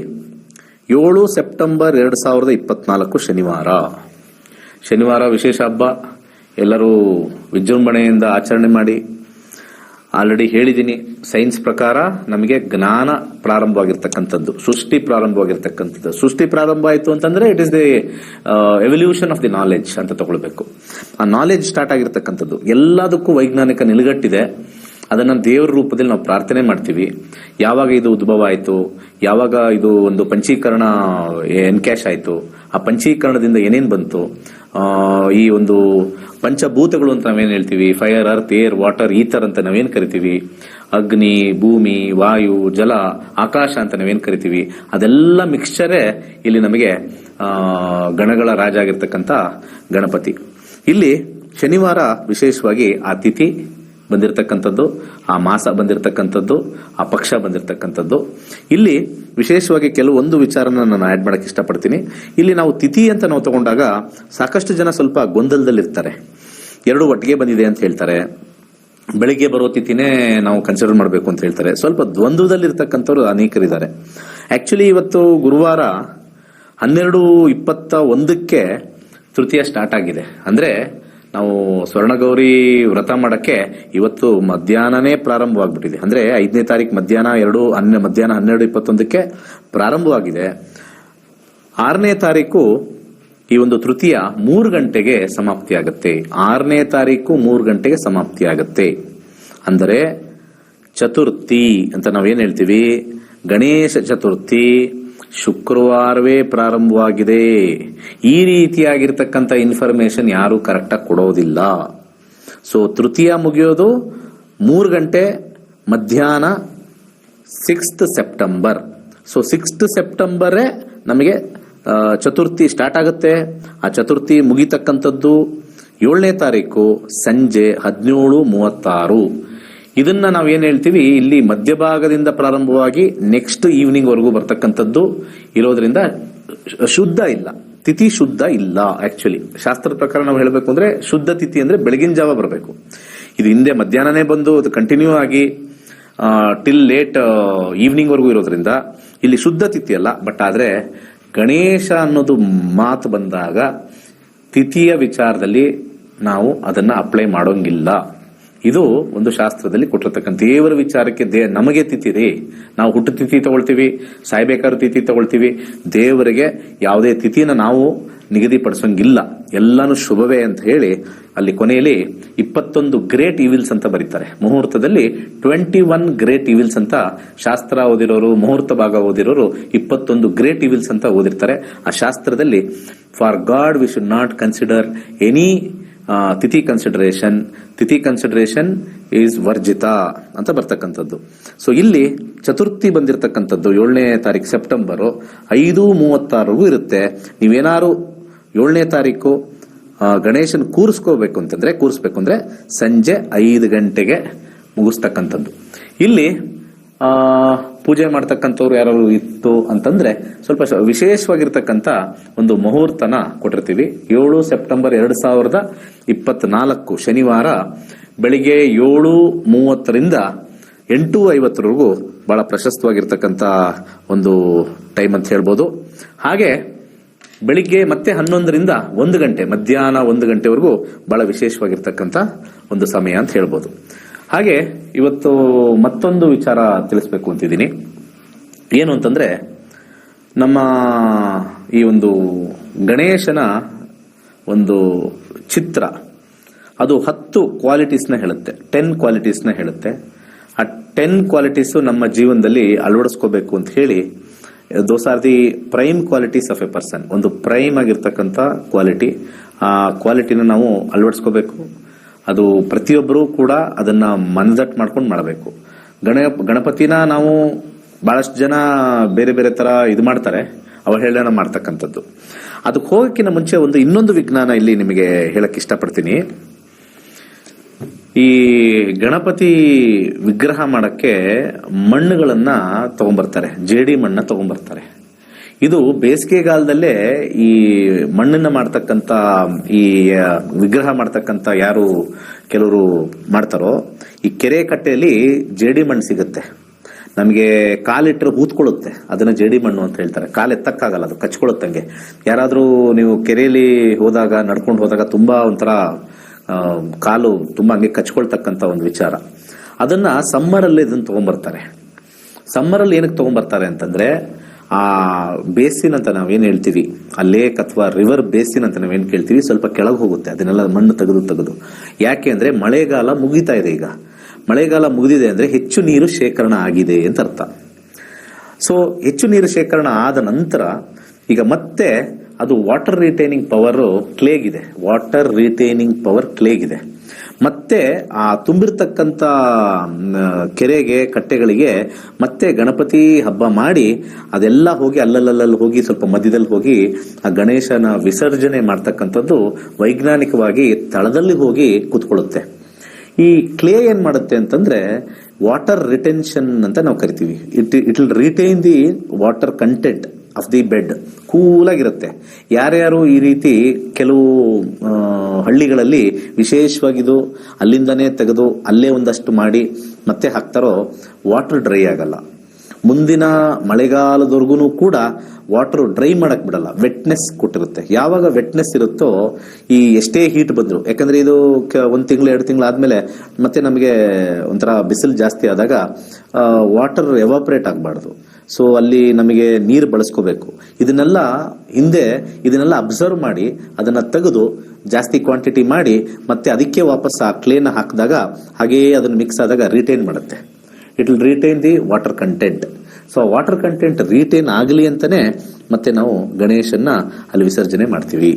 7 ಸೆಪ್ಟೆಂಬರ್ 2024 ಶನಿವಾರ ವಿಶೇಷ ಹಬ್ಬ. ಎಲ್ಲರೂ ವಿಜೃಂಭಣೆಯಿಂದ ಆಚರಣೆ ಮಾಡಿ. ಆಲ್ರೆಡಿ ಹೇಳಿದ್ದೀನಿ, ಸೈನ್ಸ್ ಪ್ರಕಾರ ನಮಗೆ ಜ್ಞಾನ ಪ್ರಾರಂಭವಾಗಿರ್ತಕ್ಕಂಥದ್ದು, ಸೃಷ್ಟಿ ಪ್ರಾರಂಭವಾಗಿರ್ತಕ್ಕಂಥದ್ದು. ಸೃಷ್ಟಿ ಪ್ರಾರಂಭ ಆಯಿತು ಅಂತಂದ್ರೆ it is the evolution of the knowledge ಅಂತ ತಗೊಳ್ಬೇಕು. ಆ ನಾಲೆಡ್ಜ್ ಸ್ಟಾರ್ಟ್ ಆಗಿರ್ತಕ್ಕಂಥದ್ದು ಎಲ್ಲದಕ್ಕೂ ವೈಜ್ಞಾನಿಕ ನಿಲುಗಟ್ಟಿದೆ. ಅದನ್ನ ದೇವರ ರೂಪದಲ್ಲಿ ನಾವು ಪ್ರಾರ್ಥನೆ ಮಾಡ್ತೀವಿ. ಯಾವಾಗ ಇದು ಉದ್ಭವ ಆಯಿತು, ಯಾವಾಗ ಇದು ಒಂದು ಪಂಚೀಕರಣ ಎನ್ಕ್ಯಾಶ್ ಆಯಿತು, ಆ ಪಂಚೀಕರಣದಿಂದ ಏನೇನ್ ಬಂತು, ಈ ಒಂದು ಪಂಚಭೂತಗಳು ಅಂತ ನಾವೇನ್ ಹೇಳ್ತೀವಿ, fire, earth, air, water, ether ಅಂತ ನಾವೇನ್ ಕರಿತೀವಿ, ಅಗ್ನಿ, ಭೂಮಿ, ವಾಯು, ಜಲ, ಆಕಾಶ ಅಂತ ನಾವೇನ್ ಕರಿತೀವಿ, ಅದೆಲ್ಲ ಮಿಕ್ಸ್ಚರೇ ಇಲ್ಲಿ ನಮಗೆ ಗಣಗಳ ರಾಜ ಆಗಿರ್ತಕ್ಕಂಥ ಗಣಪತಿ. ಇಲ್ಲಿ ಶನಿವಾರ ವಿಶೇಷವಾಗಿ ಆ ತಿಥಿ ಬಂದಿರತಕ್ಕಂಥದ್ದು, ಆ ಮಾಸ ಬಂದಿರತಕ್ಕಂಥದ್ದು, ಆ ಪಕ್ಷ ಬಂದಿರತಕ್ಕಂಥದ್ದು. ಇಲ್ಲಿ ವಿಶೇಷವಾಗಿ ಕೆಲವೊಂದು ವಿಚಾರನ ನಾನು ಆಡ್ ಮಾಡಕ್ಕೆ ಇಷ್ಟಪಡ್ತೀನಿ. ಇಲ್ಲಿ ನಾವು ತಿಥಿ ಅಂತ ನಾವು ತಗೊಂಡಾಗ ಸಾಕಷ್ಟು ಜನ ಸ್ವಲ್ಪ ಗೊಂದಲದಲ್ಲಿರ್ತಾರೆ. 2 ಒಟ್ಟಿಗೆ ಬಂದಿದೆ ಅಂತ ಹೇಳ್ತಾರೆ, ಬೆಳಿಗ್ಗೆ ಬರೋ ತಿಥಿನೇ ನಾವು ಕನ್ಸಿಡರ್ ಮಾಡಬೇಕು ಅಂತ ಹೇಳ್ತಾರೆ. ಸ್ವಲ್ಪ ದ್ವಂದ್ವದಲ್ಲಿರ್ತಕ್ಕಂಥವ್ರು ಅನೇಕರಿದ್ದಾರೆ. ಆಕ್ಚುಲಿ ಇವತ್ತು ಗುರುವಾರ 12:21 ತೃತೀಯ ಸ್ಟಾರ್ಟ್ ಆಗಿದೆ. ಅಂದ್ರೆ ನಾವು ಸ್ವರ್ಣಗೌರಿ ವ್ರತ ಮಾಡಕ್ಕೆ ಇವತ್ತು ಮಧ್ಯಾಹ್ನನೇ ಪ್ರಾರಂಭವಾಗ್ಬಿಟ್ಟಿದೆ. ಅಂದ್ರೆ 5ನೇ ತಾರೀಕು ಮಧ್ಯಾಹ್ನ 12:21 ಪ್ರಾರಂಭವಾಗಿದೆ. 6ನೇ ತಾರೀಕು ಈ ಒಂದು ತೃತೀಯ 3 ಗಂಟೆಗೆ ಸಮಾಪ್ತಿ ಆಗುತ್ತೆ. 6ನೇ ತಾರೀಕು 3 ಗಂಟೆಗೆ ಸಮಾಪ್ತಿ ಆಗುತ್ತೆ. ಅಂದರೆ ಚತುರ್ಥಿ ಅಂತ ನಾವೇನ್ ಹೇಳ್ತೀವಿ, ಗಣೇಶ ಚತುರ್ಥಿ ಶುಕ್ರವಾರವೇ ಪ್ರಾರಂಭವಾಗಿದೆ. ಈ ರೀತಿಯಾಗಿರ್ತಕ್ಕಂಥ ಇನ್ಫಾರ್ಮೇಶನ್ ಯಾರು ಕರೆಕ್ಟಾಗಿ ಕೊಡೋದಿಲ್ಲ. ಸೊ ತೃತೀಯ ಮುಗಿಯೋದು 3 ಗಂಟೆ ಮಧ್ಯಾಹ್ನ 6th ಸೆಪ್ಟೆಂಬರ್. ಸೊ 6th ಸೆಪ್ಟೆಂಬರೇ ನಮಗೆ ಚತುರ್ಥಿ ಸ್ಟಾರ್ಟ್ ಆಗುತ್ತೆ. ಆ ಚತುರ್ಥಿ ಮುಗಿತಕ್ಕಂಥದ್ದು 7ನೇ ತಾರೀಕು ಸಂಜೆ 17:36. ಇದನ್ನ ನಾವೇನ್ ಹೇಳ್ತೀವಿ, ಇಲ್ಲಿ ಮಧ್ಯಭಾಗದಿಂದ ಪ್ರಾರಂಭವಾಗಿ ನೆಕ್ಸ್ಟ್ ಈವ್ನಿಂಗ್ ವರೆಗೂ ಬರ್ತಕ್ಕಂಥದ್ದು ಇರೋದ್ರಿಂದ ಶುದ್ಧ ಇಲ್ಲ, ತಿಥಿ ಶುದ್ಧ ಇಲ್ಲ. ಆಕ್ಚುಲಿ ಶಾಸ್ತ್ರದ ಪ್ರಕಾರ ನಾವು ಹೇಳಬೇಕು ಅಂದ್ರೆ ಶುದ್ಧ ತಿಥಿ ಅಂದ್ರೆ ಬೆಳಗಿನ ಜಾವ ಬರಬೇಕು. ಇದು ಹಿಂದೆ ಮಧ್ಯಾಹ್ನನೇ ಬಂದು ಅದು ಕಂಟಿನ್ಯೂ ಆಗಿ ಟಿಲ್ ಲೇಟ್ ಈವ್ನಿಂಗ್ ವರೆಗೂ ಇರೋದ್ರಿಂದ ಇಲ್ಲಿ ಶುದ್ಧ ತಿಥಿ ಅಲ್ಲ. ಬಟ್ ಆದ್ರೆ ಗಣೇಶ ಅನ್ನೋದು ಮಾತು ಬಂದಾಗ ತಿಥಿಯ ವಿಚಾರದಲ್ಲಿ ನಾವು ಅದನ್ನ ಅಪ್ಲೈ ಮಾಡೋಂಗಿಲ್ಲ. ಇದು ಒಂದು ಶಾಸ್ತ್ರದಲ್ಲಿ ಕೊಟ್ಟಿರ್ತಕ್ಕಂಥ ದೇವರ ವಿಚಾರಕ್ಕೆ ನಮಗೆ ತಿಥಿ ರೀ, ನಾವು ಹುಟ್ಟು ತಿಥಿ ತಗೊಳ್ತೀವಿ, ಸಾಯ್ಬೇಕಾದ್ರೂ ತಿಥಿ ತಗೊಳ್ತೀವಿ. ದೇವರಿಗೆ ಯಾವುದೇ ತಿಥಿನ ನಾವು ನಿಗದಿಪಡಿಸೋಂಗಿಲ್ಲ, ಎಲ್ಲಾನು ಶುಭವೇ ಅಂತ ಹೇಳಿ ಅಲ್ಲಿ ಕೊನೆಯಲ್ಲಿ 21 ಗ್ರೇಟ್ ಈವಿಲ್ಸ್ ಅಂತ ಬರೀತಾರೆ. ಮುಹೂರ್ತದಲ್ಲಿ 21 ಗ್ರೇಟ್ ಈವಿಲ್ಸ್ ಅಂತ ಶಾಸ್ತ್ರ ಓದಿರೋರು, ಮುಹೂರ್ತ ಭಾಗ ಓದಿರೋರು 21 ಗ್ರೇಟ್ ಈವಿಲ್ಸ್ ಅಂತ ಓದಿರ್ತಾರೆ. ಆ ಶಾಸ್ತ್ರದಲ್ಲಿ for god we should not consider any ತಿಥಿ ಕನ್ಸಿಡರೇಷನ್ ಈಸ್ ವರ್ಜಿತ ಅಂತ ಬರ್ತಕ್ಕಂಥದ್ದು. ಸೊ ಇಲ್ಲಿ ಚತುರ್ಥಿ ಬಂದಿರತಕ್ಕಂಥದ್ದು 7ನೇ ತಾರೀಕು ಸೆಪ್ಟೆಂಬರ್ 5:36 ಇರುತ್ತೆ. ನೀವೇನಾರು 7ನೇ ತಾರೀಕು ಗಣೇಶನ್ ಕೂರಿಸ್ಬೇಕು ಅಂದ್ರೆ ಸಂಜೆ 5 ಗಂಟೆಗೆ ಮುಗಿಸ್ತಕ್ಕಂಥದ್ದು. ಇಲ್ಲಿ ಪೂಜೆ ಮಾಡ್ತಕ್ಕಂಥವ್ರು ಯಾರು ಇತ್ತು ಅಂತಂದ್ರೆ ಸ್ವಲ್ಪ ವಿಶೇಷವಾಗಿರ್ತಕ್ಕಂಥ ಒಂದು ಮುಹೂರ್ತನ ಕೊಟ್ಟಿರ್ತೀವಿ. 7 ಸೆಪ್ಟೆಂಬರ್ 2024 ಶನಿವಾರ ಬೆಳಿಗ್ಗೆ 7:30ರಿಂದ 8:50 ಬಹಳ ಪ್ರಶಸ್ತವಾಗಿರ್ತಕ್ಕಂಥ ಒಂದು ಟೈಮ್ ಅಂತ ಹೇಳ್ಬೋದು. ಹಾಗೆ ಬೆಳಿಗ್ಗೆ ಮತ್ತೆ 11ರಿಂದ 1 ಗಂಟೆ ಮಧ್ಯಾಹ್ನ 1 ಗಂಟೆವರೆಗೂ ಬಹಳ ವಿಶೇಷವಾಗಿರ್ತಕ್ಕಂಥ ಒಂದು ಸಮಯ ಅಂತ ಹೇಳ್ಬೋದು. ಹಾಗೆ ಇವತ್ತು ಮತ್ತೊಂದು ವಿಚಾರ ತಿಳಿಸ್ಬೇಕು ಅಂತಿದ್ದೀನಿ. ಏನು ಅಂತಂದ್ರೆ, ನಮ್ಮ ಈ ಒಂದು ಗಣೇಶನ ಒಂದು ಚಿತ್ರ ಅದು 10 ಕ್ವಾಲಿಟೀಸ್ನ ಹೇಳುತ್ತೆ, 10 ಕ್ವಾಲಿಟೀಸ್ನ ಹೇಳುತ್ತೆ. ಆ 10 ಕ್ವಾಲಿಟೀಸು ನಮ್ಮ ಜೀವನದಲ್ಲಿ ಅಳವಡಿಸ್ಕೋಬೇಕು ಅಂತ ಹೇಳಿ those are the prime qualities of A person. ಒಂದು ಪ್ರೈಮ್ ಆಗಿರ್ತಕ್ಕಂಥ ಕ್ವಾಲಿಟಿ, ಆ ಕ್ವಾಲಿಟಿನ ನಾವು ಅಳವಡಿಸ್ಕೋಬೇಕು. ಅದು ಪ್ರತಿಯೊಬ್ಬರೂ ಕೂಡ ಅದನ್ನ ಮನದಟ್ಟು ಮಾಡ್ಕೊಂಡು ಮಾಡಬೇಕು. ಗಣಪತಿನ ನಾವು ಬಹಳಷ್ಟು ಜನ ಬೇರೆ ಬೇರೆ ತರ ಇದು ಮಾಡ್ತಾರೆ, ಅವಹೇಳನ ಮಾಡ್ತಕ್ಕಂಥದ್ದು. ಅದಕ್ಕೆ ಹೋಗಕ್ಕಿಂತ ಮುಂಚೆ ಇನ್ನೊಂದು ವಿಜ್ಞಾನ ಇಲ್ಲಿ ನಿಮಗೆ ಹೇಳಕ್ ಇಷ್ಟಪಡ್ತೀನಿ. ಈ ಗಣಪತಿ ವಿಗ್ರಹ ಮಾಡಕ್ಕೆ ಮಣ್ಣುಗಳನ್ನ ತಗೊಂಡ್ಬರ್ತಾರೆ, ಜೇಡಿ ಮಣ್ಣ ತಗೊಂಡ್ಬರ್ತಾರೆ. ಇದು ಬೇಸಿಗೆಗಾಲದಲ್ಲೇ ಈ ಮಣ್ಣನ್ನ ಮಾಡ್ತಕ್ಕಂಥ ಈ ವಿಗ್ರಹ ಮಾಡ್ತಕ್ಕಂಥ ಯಾರು ಕೆಲವರು ಮಾಡ್ತಾರೋ, ಈ ಕೆರೆ ಕಟ್ಟೆಯಲ್ಲಿ ಜೇಡಿ ಮಣ್ಣು ಸಿಗುತ್ತೆ. ನಮಗೆ ಕಾಲಿಟ್ಟರೆ ಹೂತ್ಕೊಳ್ಳುತ್ತೆ, ಅದನ್ನ ಜೇಡಿ ಮಣ್ಣು ಅಂತ ಹೇಳ್ತಾರೆ. ಕಾಲು ಎತ್ತಕ್ಕಾಗಲ್ಲ, ಅದು ಕಚ್ಕೊಳ್ಳುತ್ತಂಗೆ. ಯಾರಾದ್ರೂ ನೀವು ಕೆರೆಯಲ್ಲಿ ಹೋದಾಗ, ನಡ್ಕೊಂಡು ಹೋದಾಗ ತುಂಬಾ ಒಂಥರ ಕಾಲು ತುಂಬಾ ಹಂಗೆ ಕಚ್ಕೊಳ್ತಕ್ಕಂಥ ಒಂದು ವಿಚಾರ. ಅದನ್ನ ಸಮ್ಮರಲ್ಲಿ ಇದನ್ನ ತಗೊಂಡ್ಬರ್ತಾರೆ. ಸಮ್ಮರಲ್ಲಿ ಏನಕ್ಕೆ ತಗೊಂಡ್ಬರ್ತಾರೆ ಅಂತಂದ್ರೆ, ಆ ಬೇಸಿನ್ ಅಂತ ನಾವೇನ್ ಹೇಳ್ತೀವಿ, ಆ ಲೇಕ್ ಅಥವಾ ರಿವರ್ ಬೇಸಿನ್ ಅಂತ ನಾವೇನ್ ಕೇಳ್ತೀವಿ, ಸ್ವಲ್ಪ ಕೆಳಗೆ ಹೋಗುತ್ತೆ. ಅದನ್ನೆಲ್ಲ ಮಣ್ಣು ತೆಗೆದು ಯಾಕೆ ಅಂದ್ರೆ ಮಳೆಗಾಲ ಮುಗಿತಾ ಇದೆ. ಈಗ ಮಳೆಗಾಲ ಮುಗಿದಿದೆ ಅಂದ್ರೆ ಹೆಚ್ಚು ನೀರು ಶೇಖರಣ ಆಗಿದೆ ಅಂತ ಅರ್ಥ. ಸೊ ಹೆಚ್ಚು ನೀರು ಶೇಖರಣ ಆದ ನಂತರ ಈಗ ಮತ್ತೆ ಅದು ವಾಟರ್ ರಿಟೈನಿಂಗ್ ಪವರ್ ಕ್ಲೇಗಿದೆ, ಮತ್ತೆ ಆ ತುಂಬಿರ್ತಕ್ಕಂಥ ಕೆರೆಗೆ, ಕಟ್ಟೆಗಳಿಗೆ ಮತ್ತೆ ಗಣಪತಿ ಹಬ್ಬ ಮಾಡಿ ಅದೆಲ್ಲ ಹೋಗಿ ಅಲ್ಲಲ್ಲಿ ಹೋಗಿ ಸ್ವಲ್ಪ ಮಧ್ಯದಲ್ಲಿ ಹೋಗಿ ಆ ಗಣೇಶನ ವಿಸರ್ಜನೆ ಮಾಡ್ತಕ್ಕಂಥದ್ದು ವೈಜ್ಞಾನಿಕವಾಗಿ ತಳದಲ್ಲಿ ಹೋಗಿ ಕೂತ್ಕೊಳ್ಳುತ್ತೆ. ಈ ಕ್ಲೇ ಏನ್ ಮಾಡುತ್ತೆ ಅಂತಂದ್ರೆ ವಾಟರ್ ರಿಟೆನ್ಷನ್ ಅಂತ ನಾವು ಕರಿತೀವಿ. It will retain the water content of the bed. Cool ಆಗಿರುತ್ತೆ. ಯಾರ್ಯಾರು ಈ ರೀತಿ ಕೆಲವು ಹಳ್ಳಿಗಳಲ್ಲಿ ವಿಶೇಷವಾಗಿದು ಅಲ್ಲಿಂದಾನೇ ತೆಗೆದು ಅಲ್ಲೇ ಒಂದಷ್ಟು ಮಾಡಿ ಮತ್ತೆ ಹಾಕ್ತಾರೋ ವಾಟರ್ ಡ್ರೈ ಆಗಲ್ಲ. ಮುಂದಿನ ಮಳೆಗಾಲದವರೆಗೂ ಕೂಡ ವಾಟರ್ ಡ್ರೈ ಮಾಡಕ್ ಬಿಡಲ್ಲ, ವೆಟ್ನೆಸ್ ಕೊಟ್ಟಿರುತ್ತೆ. ಯಾವಾಗ ವೆಟ್ನೆಸ್ ಇರುತ್ತೋ ಈ ಎಷ್ಟೇ ಹೀಟ್ ಬಂದ್ರು, ಯಾಕಂದ್ರೆ ಇದು 1 ತಿಂಗಳು 2 ತಿಂಗಳು ಆದ್ಮೇಲೆ ಮತ್ತೆ ನಮಗೆ ಒಂಥರ ಬಿಸಿಲು ಜಾಸ್ತಿ ಆದಾಗ ವಾಟರ್ ಎವಾಪರೇಟ್ ಆಗಬಾರ್ದು. ಸೊ ಅಲ್ಲಿ ನಮಗೆ ನೀರು ಬಳಸ್ಕೋಬೇಕು. ಇದನ್ನೆಲ್ಲ ಅಬ್ಸರ್ವ್ ಮಾಡಿ ಅದನ್ನ ತೆಗೆದು ಜಾಸ್ತಿ ಕ್ವಾಂಟಿಟಿ ಮಾಡಿ ಮತ್ತೆ ಅದಕ್ಕೆ ವಾಪಸ್ ಆ ಕ್ಲೇನ ಹಾಕಿದಾಗ ಹಾಗೇ ಅದನ್ನು ಮಿಕ್ಸ್ ಆದಾಗ ರಿಟೈನ್ ಮಾಡುತ್ತೆ. It will retain the water content. So water content retain ಆಗಲಿ ಅಂತಾನೆ ಮತ್ತೆ ನಾವು ಗಣೇಶನ್ನ ಅಲ್ಲಿ ವಿಸರ್ಜನೆ ಮಾಡ್ತೀವಿ.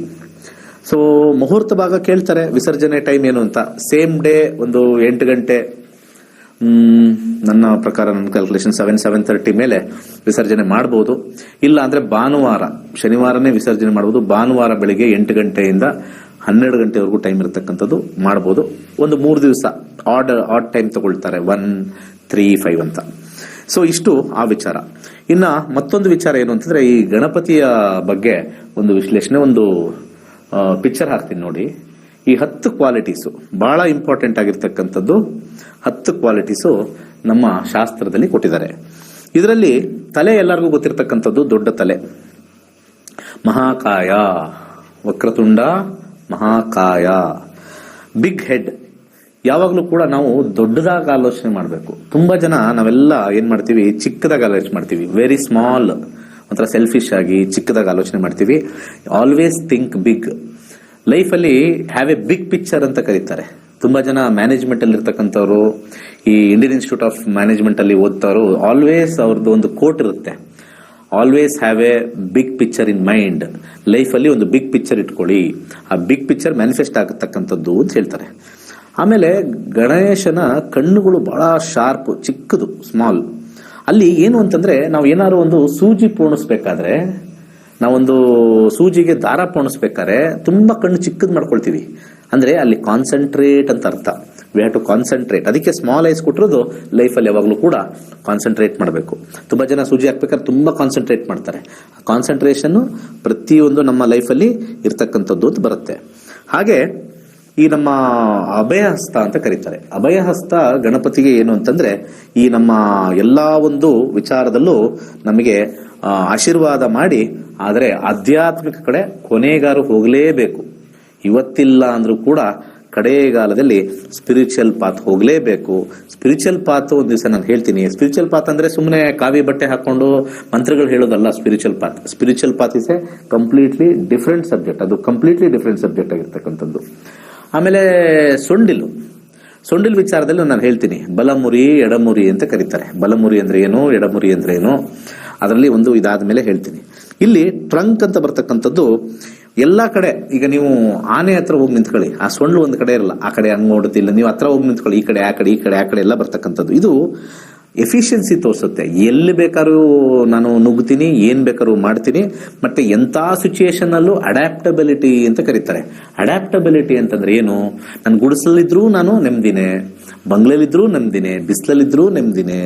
ಸೊ ಮುಹೂರ್ತ ಭಾಗ ಕೇಳ್ತಾರೆ, ವಿಸರ್ಜನೆ ಟೈಮ್ ಏನು ಅಂತ. ಸೇಮ್ ಡೇ ಒಂದು 8 ಗಂಟೆ, ನನ್ನ ಪ್ರಕಾರ ನನ್ನ ಕ್ಯಾಲ್ಕುಲೇಷನ್ 7:30 ಮೇಲೆ ವಿಸರ್ಜನೆ ಮಾಡಬಹುದು. ಇಲ್ಲ ಅಂದ್ರೆ ಭಾನುವಾರ, ಶನಿವಾರನೇ ವಿಸರ್ಜನೆ ಮಾಡಬಹುದು. ಭಾನುವಾರ ಬೆಳಿಗ್ಗೆ 8 ಗಂಟೆಯಿಂದ 12 ಗಂಟೆವರೆಗೂ ಟೈಮ್ ಇರತಕ್ಕಂಥದ್ದು ಮಾಡಬಹುದು. ಒಂದು 3 ದಿವಸ ಆಡ್ ಟೈಮ್ ತಗೊಳ್ತಾರೆ, 1, 3, 5 ಅಂತ. ಸೊ ಇಷ್ಟು ಆ ವಿಚಾರ. ಇನ್ನ ಮತ್ತೊಂದು ವಿಚಾರ ಏನು ಅಂತಂದ್ರೆ, ಈ ಗಣಪತಿಯ ಬಗ್ಗೆ ಒಂದು ವಿಶ್ಲೇಷಣೆ, ಒಂದು ಪಿಕ್ಚರ್ ಹಾಕ್ತೀನಿ ನೋಡಿ. ಈ 10 ಕ್ವಾಲಿಟೀಸು ಬಹಳ ಇಂಪಾರ್ಟೆಂಟ್ ಆಗಿರ್ತಕ್ಕಂಥದ್ದು. 10 ಕ್ವಾಲಿಟೀಸು ನಮ್ಮ ಶಾಸ್ತ್ರದಲ್ಲಿ ಕೊಟ್ಟಿದ್ದಾರೆ. ಇದರಲ್ಲಿ ತಲೆ ಎಲ್ಲರಿಗೂ ಗೊತ್ತಿರತಕ್ಕಂಥದ್ದು, ದೊಡ್ಡ ತಲೆ, ಮಹಾಕಾಯ, ವಕ್ರತುಂಡ ಮಹಾಕಾಯ, ಬಿಗ್ ಹೆಡ್. ಯಾವಾಗಲೂ ಕೂಡ ನಾವು ದೊಡ್ಡದಾಗಿ ಆಲೋಚನೆ ಮಾಡಬೇಕು. ತುಂಬಾ ಜನ ನಾವೆಲ್ಲ ಏನ್ ಮಾಡ್ತೀವಿ, ಚಿಕ್ಕದಾಗಿ ಆಲೋಚನೆ ಮಾಡ್ತೀವಿ. ವೆರಿ ಸ್ಮಾಲ್, ಒಂಥರ ಸೆಲ್ಫಿಶ್ ಆಗಿ ಚಿಕ್ಕದಾಗಿ ಆಲೋಚನೆ ಮಾಡ್ತೀವಿ. Always think big. ಲೈಫ್ ಅಲ್ಲಿ ಹ್ಯಾವ್ ಎ ಬಿಗ್ ಪಿಕ್ಚರ್ ಅಂತ ಕರೀತಾರೆ. ತುಂಬಾ ಜನ ಮ್ಯಾನೇಜ್ಮೆಂಟ್ ಅಲ್ಲಿ ಇರ್ತಕ್ಕಂಥವ್ರು, ಈ ಇಂಡಿಯನ್ ಇನ್ಸ್ಟಿಟ್ಯೂಟ್ ಆಫ್ ಮ್ಯಾನೇಜ್ಮೆಂಟ್ ಅಲ್ಲಿ ಓದ್ತಾರು, ಆಲ್ವೇಸ್ ಅವ್ರದ್ದು ಒಂದು ಕೋಟ್ ಇರುತ್ತೆ, always have a big picture in mind. Life ಅಲ್ಲಿ ಒಂದು ಬಿಗ್ ಪಿಕ್ಚರ್ ಇಟ್ಕೊಳ್ಳಿ, ಆ ಬಿಗ್ ಪಿಕ್ಚರ್ ಮ್ಯಾನಿಫೆಸ್ಟ್ ಆಗತಕ್ಕಂಥದ್ದು ಅಂತ ಹೇಳ್ತಾರೆ. ಆಮೇಲೆ ಗಣೇಶನ ಕಣ್ಣುಗಳು ಬಹಳ ಶಾರ್ಪ್, ಚಿಕ್ಕದು, ಸ್ಮಾಲ್. ಅಲ್ಲಿ ಏನು ಅಂತಂದ್ರೆ, ನಾವು ಏನಾದ್ರು ಒಂದು ಸೂಜಿ ಪೋಣಿಸ್ಬೇಕಾದ್ರೆ, ನಾವೊಂದು ಸೂಜಿಗೆ ದಾರ ಪೋಣಿಸ್ಬೇಕಾದ್ರೆ ತುಂಬಾ ಕಣ್ಣು ಚಿಕ್ಕದ್ ಮಾಡ್ಕೊಳ್ತೀವಿ. ಅಂದ್ರೆ ಅಲ್ಲಿ ಕಾನ್ಸಂಟ್ರೇಟ್ ಅಂತ ಅರ್ಥ. We have to concentrate. ಅದಕ್ಕೆ ಸ್ಮಾಲ್ ಐಸ್ ಕೊಟ್ಟಿರೋದು. ಲೈಫಲ್ಲಿ ಯಾವಾಗಲೂ ಕೂಡ ಕಾನ್ಸಂಟ್ರೇಟ್ ಮಾಡಬೇಕು. ತುಂಬಾ ಜನ ಸೂಜಿ ಹಾಕ್ಬೇಕಾದ್ರೆ ತುಂಬಾ ಕಾನ್ಸಂಟ್ರೇಟ್ ಮಾಡ್ತಾರೆ. ಕಾನ್ಸಂಟ್ರೇಷನ್ ಪ್ರತಿಯೊಂದು ನಮ್ಮ ಲೈಫಲ್ಲಿ ಇರ್ತಕ್ಕಂಥದ್ದು ಅಂತ ಬರುತ್ತೆ. ಹಾಗೆ ಈ ನಮ್ಮ ಅಭಯಹಸ್ತ ಅಂತ ಕರೀತಾರೆ. ಅಭಯಹಸ್ತ ಗಣಪತಿಗೆ ಏನು ಅಂತಂದ್ರೆ, ಈ ನಮ್ಮ ಎಲ್ಲಾ ಒಂದು ವಿಚಾರದಲ್ಲೂ ನಮಗೆ ಆಶೀರ್ವಾದ ಮಾಡಿ, ಆದರೆ ಆಧ್ಯಾತ್ಮಿಕ ಕಡೆ ಕೊನೆಗಾರು ಹೋಗಲೇಬೇಕು. ಇವತ್ತಿಲ್ಲ ಅಂದ್ರೂ ಕೂಡ ಕಡೆಗಾಲದಲ್ಲಿ ಸ್ಪಿರಿಚುವಲ್ ಪಾತ್ ಹೋಗಲೇಬೇಕು. ಸ್ಪಿರಿಚುವಲ್ ಪಾತ್ ಒಂದ್ ದಿವಸ ನಾನು ಹೇಳ್ತೀನಿ. ಸ್ಪಿರಿಚುವಲ್ ಪಾತ್ ಅಂದ್ರೆ ಸುಮ್ಮನೆ ಕಾವಿ ಬಟ್ಟೆ ಹಾಕೊಂಡು ಮಂತ್ರಗಳು ಹೇಳೋದಲ್ಲ. Spiritual path is A completely different subject. ಅದು ಕಂಪ್ಲೀಟ್ಲಿ ಡಿಫ್ರೆಂಟ್ ಸಬ್ಜೆಕ್ಟ್ ಆಗಿರ್ತಕ್ಕಂಥದ್ದು. ಆಮೇಲೆ ಸೊಂಡಿಲ್ ವಿಚಾರದಲ್ಲಿ ನಾನು ಹೇಳ್ತೀನಿ. ಬಲಮುರಿ, ಎಡಮುರಿ ಅಂತ ಕರೀತಾರೆ. ಬಲಮುರಿ ಅಂದ್ರೆ ಏನು, ಎಡಮುರಿ ಅಂದ್ರೆ ಏನು, ಅದರಲ್ಲಿ ಒಂದು ಇದಾದ್ಮೇಲೆ ಹೇಳ್ತೀನಿ. ಇಲ್ಲಿ ಟ್ರಂಕ್ ಅಂತ ಬರ್ತಕ್ಕಂಥದ್ದು ಎಲ್ಲಾ ಕಡೆ. ಈಗ ನೀವು ಆನೆ ಹತ್ರ ಹೋಗಿ ನಿಂತ್ಕೊಳ್ಳಿ, ಆ ಸೊಂಡ್ಲು ಒಂದ್ ಕಡೆ ಇರಲ್ಲ, ಆ ಕಡೆ ಹಂಗ್ ನೋಡುತ್ತಿಲ್ಲ. ನೀವು ಹತ್ರ ಹೋಗಿ ನಿಂತ್ಕೊಳ್ಳಿ, ಈ ಕಡೆ ಆ ಕಡೆ, ಈ ಕಡೆ ಆ ಕಡೆ ಎಲ್ಲ ಬರ್ತಕ್ಕಂಥದ್ದು. ಇದು ಎಫಿಷಿಯನ್ಸಿ ತೋರಿಸುತ್ತೆ. ಎಲ್ಲಿ ಬೇಕಾದ್ರೂ ನಾನು ನುಗ್ತೀನಿ, ಏನ್ ಬೇಕಾದ್ರೂ ಮಾಡ್ತೀನಿ. ಮತ್ತೆ ಎಂತ ಸಿಚುಯೇಷನ್ ಅಲ್ಲೂ ಅಡ್ಯಾಪ್ಟಬಿಲಿಟಿ ಅಂತ ಕರೀತಾರೆ. ಅಡ್ಯಾಪ್ಟಬಿಲಿಟಿ ಅಂತಂದ್ರೆ ಏನು, ನಾನು ಗುಡಿಸಲಿದ್ರೂ ನಾನು ನೆಮ್ಮದಿನೇ, ಬಂಗ್ಲೆಲಿದ್ರೂ ನೆಮ್ಮದಿನೇ, ಬಿಸಿಲಲ್ಲಿದ್ರೂ ನೆಮ್ಮದಿನೇ,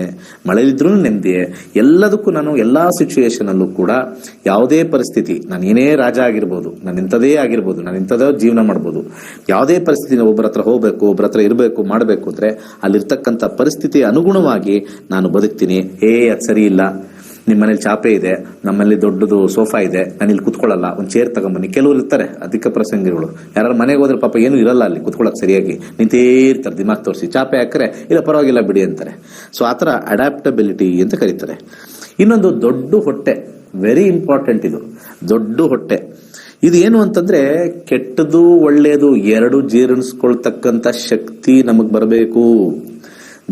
ಮಳೆಲಿದ್ರೂ ನೆಮ್ಮದಿಯೇ. ಎಲ್ಲದಕ್ಕೂ ನಾನು ಎಲ್ಲಾ ಸಿಚುಯೇಷನ್ ಅಲ್ಲೂ ಕೂಡ ಯಾವುದೇ ಪರಿಸ್ಥಿತಿ, ನಾನು ಏನೇ ರಾಜ ಆಗಿರ್ಬೋದು, ನಾನು ಇಂಥದೇ ಆಗಿರ್ಬೋದು, ನಾನು ಇಂಥದೇ ಜೀವನ ಮಾಡ್ಬೋದು, ಯಾವುದೇ ಪರಿಸ್ಥಿತಿ ಒಬ್ಬರ ಹತ್ರ ಹೋಗ್ಬೇಕು, ಒಬ್ಬರ ಹತ್ರ ಇರಬೇಕು, ಮಾಡಬೇಕು ಅಂದ್ರೆ ಅಲ್ಲಿರ್ತಕ್ಕಂಥ ಪರಿಸ್ಥಿತಿ ಅನುಗುಣವಾಗಿ ನಾನು ಬದುಕ್ತೀನಿ. ಅದು ಸರಿ ಇಲ್ಲ, ನಿಮ್ಮ ಮನೇಲಿ ಚಾಪೆ ಇದೆ, ನಮ್ಮಲ್ಲಿ ದೊಡ್ಡದು ಸೋಫಾ ಇದೆ, ನಾನು ಇಲ್ಲಿ ಕುತ್ಕೊಳ್ಳಲ್ಲ, ಒಂದು ಚೇರ್ ತಗೊಂಬನ್ನಿ. ಕೆಲವರು ಇರ್ತಾರೆ ಅಧಿಕ ಪ್ರಸಂಗಿಗಳು, ಯಾರು ಮನೆಗೆ ಹೋದ್ರೆ ಪಾಪ ಏನು ಇರಲ್ಲ ಅಲ್ಲಿ ಕುತ್ಕೊಳ್ಳೋಕೆ ಸರಿಯಾಗಿ, ನಿಂತೇ ಇರ್ತಾರೆ ದಿಮಾಗ್ ತೋರಿಸಿ. ಚಾಪೆ ಹಾಕ್ರೆ ಇಲ್ಲ ಪರವಾಗಿಲ್ಲ ಬಿಡಿ ಅಂತಾರೆ. ಸೊ ಆತರ ಅಡ್ಯಾಪ್ಟಬಿಲಿಟಿ ಅಂತ ಕರೀತಾರೆ. ಇನ್ನೊಂದು ದೊಡ್ಡ ಹೊಟ್ಟೆ, ವೆರಿ ಇಂಪಾರ್ಟೆಂಟ್. ಇದು ದೊಡ್ಡ ಹೊಟ್ಟೆ, ಇದು ಏನು ಅಂತಂದ್ರೆ ಕೆಟ್ಟದು ಒಳ್ಳೆಯದು ಎರಡು ಜೀರ್ಣಿಸ್ಕೊಳ್ತಕ್ಕಂಥ ಶಕ್ತಿ ನಮಗ್ ಬರಬೇಕು.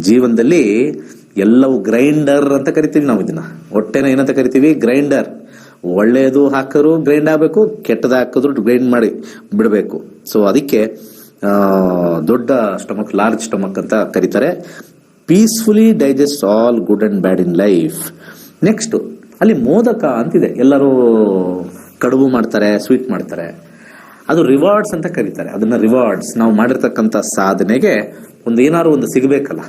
ಜೀವನದಲ್ಲಿ ಎಲ್ಲವೂ ಗ್ರೈಂಡರ್ ಅಂತ ಕರಿತೀವಿ ನಾವು ಇದನ್ನ. ಹೊಟ್ಟೆನ ಏನಂತ ಕರಿತೀವಿ, ಗ್ರೈಂಡರ್. ಒಳ್ಳೆಯದು ಹಾಕರು ಗ್ರೈಂಡ್ ಆಗಬೇಕು, ಕೆಟ್ಟದ ಹಾಕಿದ್ರು ಗ್ರೈಂಡ್ ಮಾಡಿ ಬಿಡಬೇಕು. ಸೊ ಅದಕ್ಕೆ ದೊಡ್ಡ ಸ್ಟಮಕ್, ಲಾರ್ಜ್ ಸ್ಟಮಕ್ ಅಂತ ಕರೀತಾರೆ. Peacefully digest all good and bad in life. Next ಅಲ್ಲಿ ಮೋದಕ ಅಂತಿದೆ. ಎಲ್ಲರೂ ಕಡುಬು ಮಾಡ್ತಾರೆ, ಸ್ವೀಟ್ ಮಾಡ್ತಾರೆ. ಅದು ರಿವಾರ್ಡ್ಸ್ ಅಂತ ಕರೀತಾರೆ. ಅದನ್ನ ರಿವಾರ್ಡ್ಸ್, ನಾವು ಮಾಡಿರ್ತಕ್ಕಂಥ ಸಾಧನೆಗೆ ಒಂದು ಏನಾದ್ರು ಒಂದು ಸಿಗಬೇಕಲ್ಲ,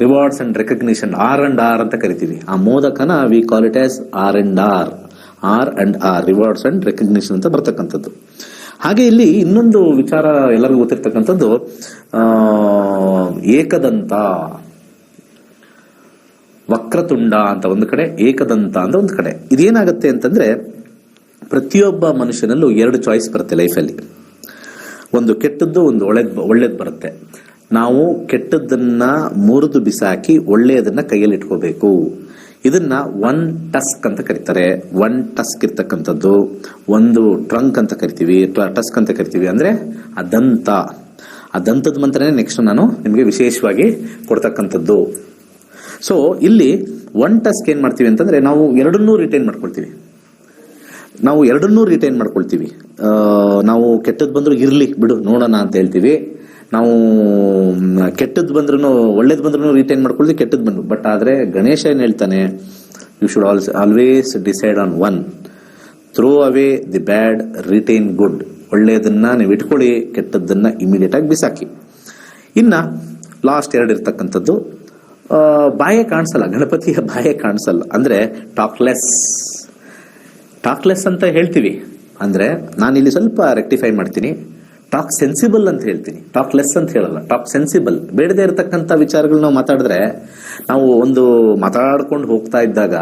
ರಿವಾರ್ಡ್ಸ್ ಅಂಡ್ ರೆಕಗ್ನಿಷನ್, R&R ಅಂತ ಕರಿತೀವಿ. ಆ ಮೋದಕನ we call it as R&R, rewards and recognition ಅಂತ ಬರ್ತಕ್ಕಂಥದ್ದು. ಹಾಗೆ ಇಲ್ಲಿ ಇನ್ನೊಂದು ವಿಚಾರ ಎಲ್ಲರಿಗೂ ಗೊತ್ತಿರ್ತಕ್ಕಂಥದ್ದು, ಏಕದಂತ. ವಕ್ರತುಂಡ ಅಂತ ಒಂದು ಕಡೆ, ಏಕದಂತ ಅಂತ ಒಂದು ಕಡೆ. ಇದೇನಾಗುತ್ತೆ ಅಂತಂದ್ರೆ ಪ್ರತಿಯೊಬ್ಬ ಮನುಷ್ಯನಲ್ಲೂ 2 ಚಾಯ್ಸ್ ಬರುತ್ತೆ ಲೈಫಲ್ಲಿ. ಒಂದು ಕೆಟ್ಟದ್ದು, ಒಂದು ಒಳ್ಳೇದು ಬರುತ್ತೆ. ನಾವು ಕೆಟ್ಟದ್ದನ್ನ ಮುರಿದು ಬಿಸಾಕಿ ಒಳ್ಳೆಯದನ್ನ ಕೈಯಲ್ಲಿ ಇಟ್ಕೋಬೇಕು. ಇದನ್ನ 1 ಟಸ್ಕ್ ಅಂತ ಕರೀತಾರೆ. 1 ಟಸ್ಕ್ ಇರ್ತಕ್ಕಂಥದ್ದು, ಒಂದು ಟ್ರಂಕ್ ಅಂತ ಕರಿತೀವಿ, ಟಸ್ಕ್ ಅಂತ ಕರಿತೀವಿ. ಅಂದ್ರೆ ಆ ದಂತದ ಮಂತ್ರನೇ ನೆಕ್ಸ್ಟ್ ನಾನು ನಿಮಗೆ ವಿಶೇಷವಾಗಿ ಕೊಡ್ತಕ್ಕಂಥದ್ದು. ಸೊ ಇಲ್ಲಿ 1 ಟಸ್ಕ್ ಏನ್ ಮಾಡ್ತೀವಿ ಅಂತಂದ್ರೆ ನಾವು ಎರಡನ್ನೂ ರಿಟೈನ್ ಮಾಡ್ಕೊಳ್ತೀವಿ. ನಾವು ಕೆಟ್ಟದ್ದು ಬಂದ್ರು ಇರ್ಲಿ ಬಿಡು ನೋಡೋಣ ಅಂತ ಹೇಳ್ತೀವಿ. ನಾವು ಕೆಟ್ಟದ್ದು ಬಂದ್ರು ಒಳ್ಳೇದು ಬಂದ್ರು ರಿಟೈನ್ ಮಾಡ್ಕೊಳ್ತೀವಿ, ಕೆಟ್ಟದ್ದು ಬಂದ್ರು. ಬಟ್ ಆದ್ರೆ ಗಣೇಶ ಏನ್ ಹೇಳ್ತಾನೆ, you should always decide on 1. Throw away the bad, retain good. ಒಳ್ಳೆಯದನ್ನ ನೀವು ಇಟ್ಕೊಳ್ಳಿ, ಕೆಟ್ಟದ್ದನ್ನ ಇಮಿಡಿಯೇಟ್ ಆಗಿ ಬಿಸಾಕಿ. ಇನ್ನ ಲಾಸ್ಟ್ 2 ಇರ್ತಕ್ಕಂಥದ್ದು ಬಾಯೇ ಕಾಣಿಸಲ್ಲ, ಗಣಪತಿಯ ಬಾಯೇ ಕಾಣಿಸಲ್ಲ. ಅಂದ್ರೆ ಟಾಕ್ಲೆಸ್ ಅಂತ ಹೇಳ್ತೀವಿ. ಅಂದ್ರೆ ನಾನು ಇಲ್ಲಿ ಸ್ವಲ್ಪ ರೆಕ್ಟಿಫೈ ಮಾಡ್ತೀನಿ. ಟಾಕ್ ಸೆನ್ಸಿಬಲ್ ಅಂತ ಹೇಳ್ತೀನಿ, ಟಾಕ್ಲೆಸ್ ಅಂತ ಹೇಳಲ್ಲ. Talk sensible. ಬೇಡದೇ ಇರತಕ್ಕಂಥ ವಿಚಾರಗಳು ನಾವು ಮಾತಾಡಿದ್ರೆ, ನಾವು ಒಂದು ಮಾತಾಡ್ಕೊಂಡು ಹೋಗ್ತಾ ಇದ್ದಾಗ